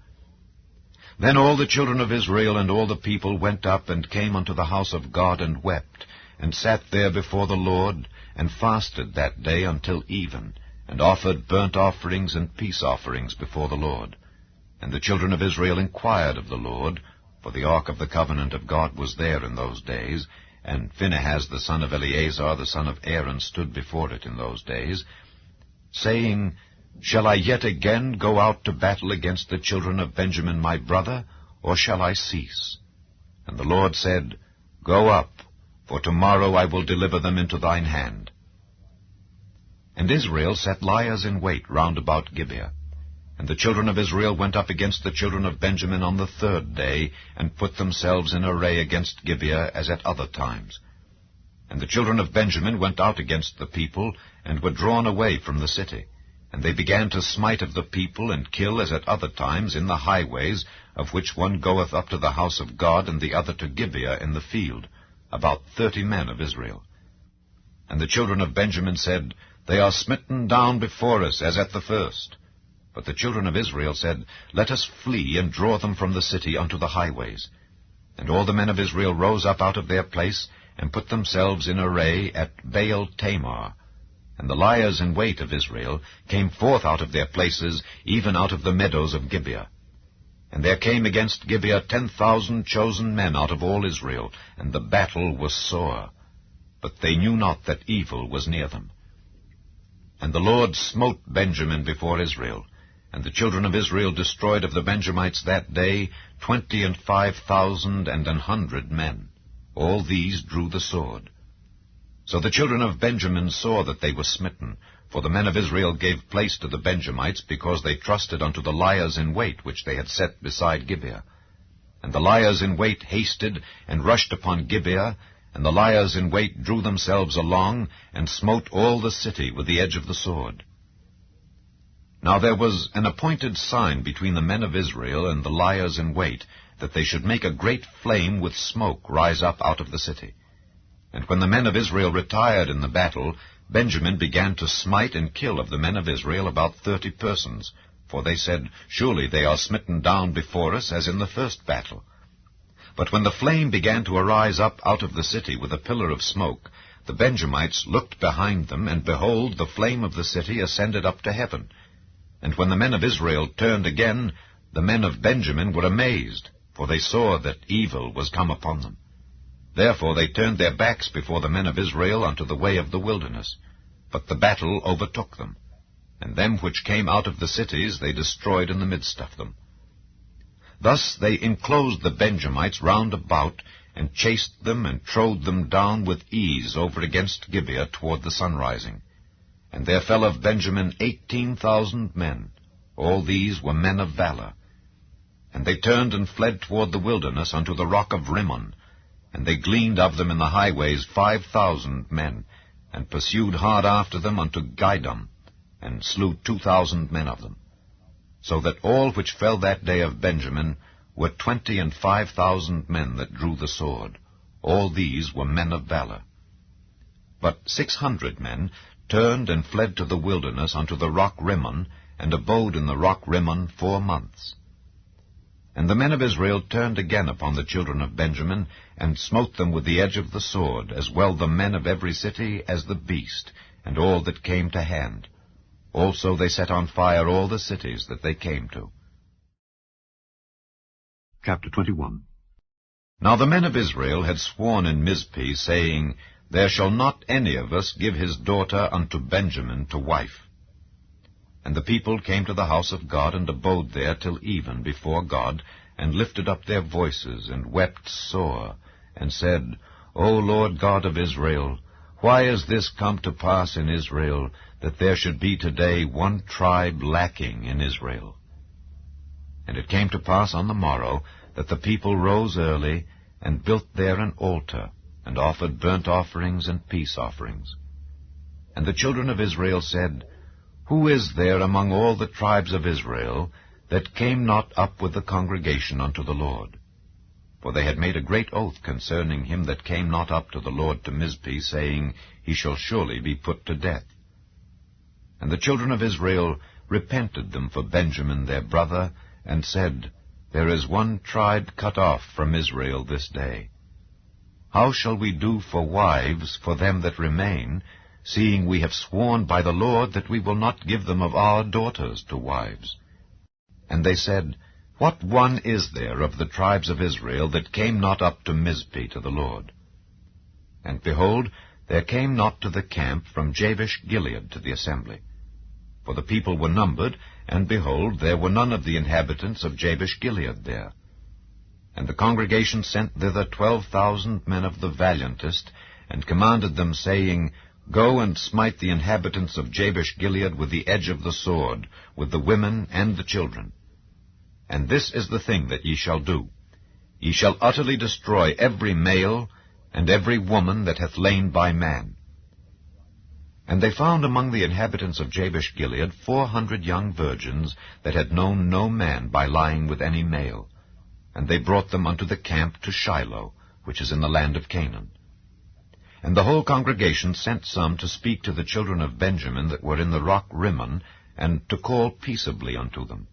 Then all the children of Israel and all the people went up and came unto the house of God, and wept, and sat there before the Lord, and fasted that day until even, and offered burnt offerings and peace offerings before the Lord. And the children of Israel inquired of the Lord, for the ark of the covenant of God was there in those days, and Phinehas the son of Eleazar the son of Aaron stood before it in those days, saying, Shall I yet again go out to battle against the children of Benjamin my brother, or shall I cease? And the Lord said, Go up, for tomorrow I will deliver them into thine hand. And Israel set liers in wait round about Gibeah. And the children of Israel went up against the children of Benjamin on the third day, and put themselves in array against Gibeah as at other times. And the children of Benjamin went out against the people, and were drawn away from the city. And they began to smite of the people, and kill as at other times in the highways, of which one goeth up to the house of God, and the other to Gibeah in the field, about 30 men of Israel. And the children of Benjamin said, They are smitten down before us, as at the first. But the children of Israel said, Let us flee, and draw them from the city unto the highways. And all the men of Israel rose up out of their place, and put themselves in array at Baal Tamar. And the liers in wait of Israel came forth out of their places, even out of the meadows of Gibeah. And there came against Gibeah 10,000 chosen men out of all Israel, and the battle was sore. But they knew not that evil was near them. And the Lord smote Benjamin before Israel, and the children of Israel destroyed of the Benjamites that day 25,100 men. All these drew the sword. So the children of Benjamin saw that they were smitten, for the men of Israel gave place to the Benjamites, because they trusted unto the liers in wait which they had set beside Gibeah. And the liers in wait hasted, and rushed upon Gibeah, and the liers in wait drew themselves along, and smote all the city with the edge of the sword. Now there was an appointed sign between the men of Israel and the liers in wait, that they should make a great flame with smoke rise up out of the city. And when the men of Israel retired in the battle, Benjamin began to smite and kill of the men of Israel about 30 persons, for they said, Surely they are smitten down before us, as in the first battle. But when the flame began to arise up out of the city with a pillar of smoke, the Benjamites looked behind them, and behold, the flame of the city ascended up to heaven. And when the men of Israel turned again, the men of Benjamin were amazed, for they saw that evil was come upon them. Therefore they turned their backs before the men of Israel unto the way of the wilderness. But the battle overtook them, and them which came out of the cities they destroyed in the midst of them. Thus they enclosed the Benjamites round about, and chased them, and trode them down with ease over against Gibeah toward the sunrising. And there fell of Benjamin 18,000 men. All these were men of valor. And they turned and fled toward the wilderness unto the rock of Rimmon. And they gleaned of them in the highways 5,000 men, and pursued hard after them unto Gideon, and slew 2,000 men of them. So that all which fell that day of Benjamin were 25,000 men that drew the sword. All these were men of valor. But 600 men turned and fled to the wilderness unto the rock Rimmon, and abode in the rock Rimmon 4 months. And the men of Israel turned again upon the children of Benjamin, and smote them with the edge of the sword, as well the men of every city as the beast, and all that came to hand. Also they set on fire all the cities that they came to. Chapter 21. Now the men of Israel had sworn in Mizpeh, saying, There shall not any of us give his daughter unto Benjamin to wife. And the people came to the house of God, and abode there till even before God, and lifted up their voices, and wept sore, and said, O Lord God of Israel, why is this come to pass in Israel, that there should be today one tribe lacking in Israel? And it came to pass on the morrow, that the people rose early, and built there an altar, and offered burnt offerings and peace offerings. And the children of Israel said, Who is there among all the tribes of Israel that came not up with the congregation unto the Lord? For they had made a great oath concerning him that came not up to the Lord to Mizpeh, saying, He shall surely be put to death. And the children of Israel repented them for Benjamin their brother, and said, There is one tribe cut off from Israel this day. How shall we do for wives for them that remain, seeing we have sworn by the Lord that we will not give them of our daughters to wives? And they said, What one is there of the tribes of Israel that came not up to Mizpeh to the Lord? And behold, there came not to the camp from Jabesh Gilead to the assembly. For the people were numbered, and behold, there were none of the inhabitants of Jabesh Gilead there. And the congregation sent thither 12,000 men of the valiantest, and commanded them, saying, Go and smite the inhabitants of Jabesh Gilead with the edge of the sword, with the women and the children. And this is the thing that ye shall do. Ye shall utterly destroy every male, and every woman that hath lain by man. And they found among the inhabitants of Jabesh Gilead 400 young virgins that had known no man by lying with any male. And they brought them unto the camp to Shiloh, which is in the land of Canaan. And the whole congregation sent some to speak to the children of Benjamin that were in the rock Rimmon, and to call peaceably unto them.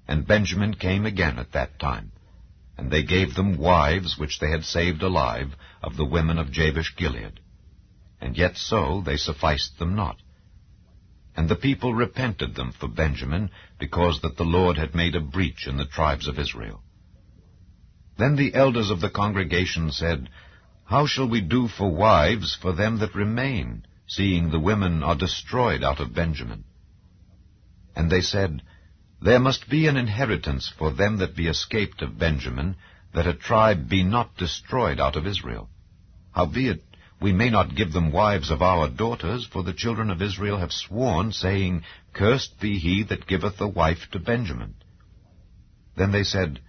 And Benjamin came again at that time, and they gave them wives which they had saved alive of the women of Jabesh Gilead. And yet so they sufficed them not. And the people repented them for Benjamin, because that the Lord had made a breach in the tribes of Israel. Then the elders of the congregation said, How shall we do for wives for them that remain, seeing the women are destroyed out of Benjamin? And they said, There must be an inheritance for them that be escaped of Benjamin, that a tribe be not destroyed out of Israel. Howbeit, we may not give them wives of our daughters, for the children of Israel have sworn, saying, Cursed be he that giveth a wife to Benjamin. Then they said,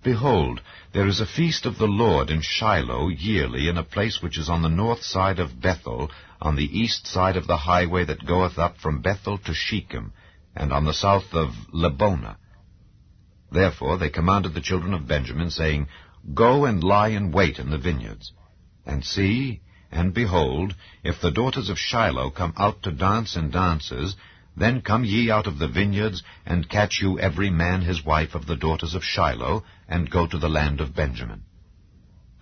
Behold, there is a feast of the Lord in Shiloh yearly, in a place which is on the north side of Bethel, on the east side of the highway that goeth up from Bethel to Shechem, and on the south of Lebonah. Therefore they commanded the children of Benjamin, saying, Go and lie in wait in the vineyards. And see, and behold, if the daughters of Shiloh come out to dance in dances, then come ye out of the vineyards, and catch you every man his wife of the daughters of Shiloh, and go to the land of Benjamin.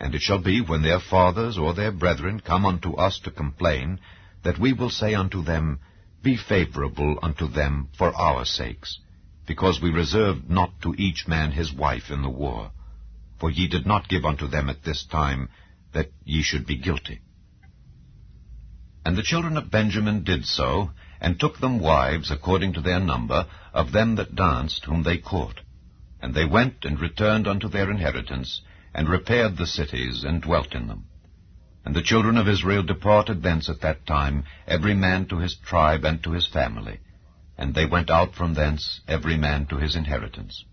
And it shall be, when their fathers or their brethren come unto us to complain, that we will say unto them, Be favorable unto them for our sakes. because we reserved not to each man his wife in the war. For ye did not give unto them at this time, that ye should be guilty. And the children of Benjamin did so, and took them wives according to their number, of them that danced, whom they caught. And they went and returned unto their inheritance, and repaired the cities, and dwelt in them. And the children of Israel departed thence at that time, every man to his tribe and to his family. And they went out from thence, every man to his inheritance.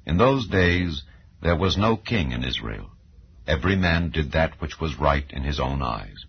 In those days there was no king in Israel. Every man did that which was right in his own eyes.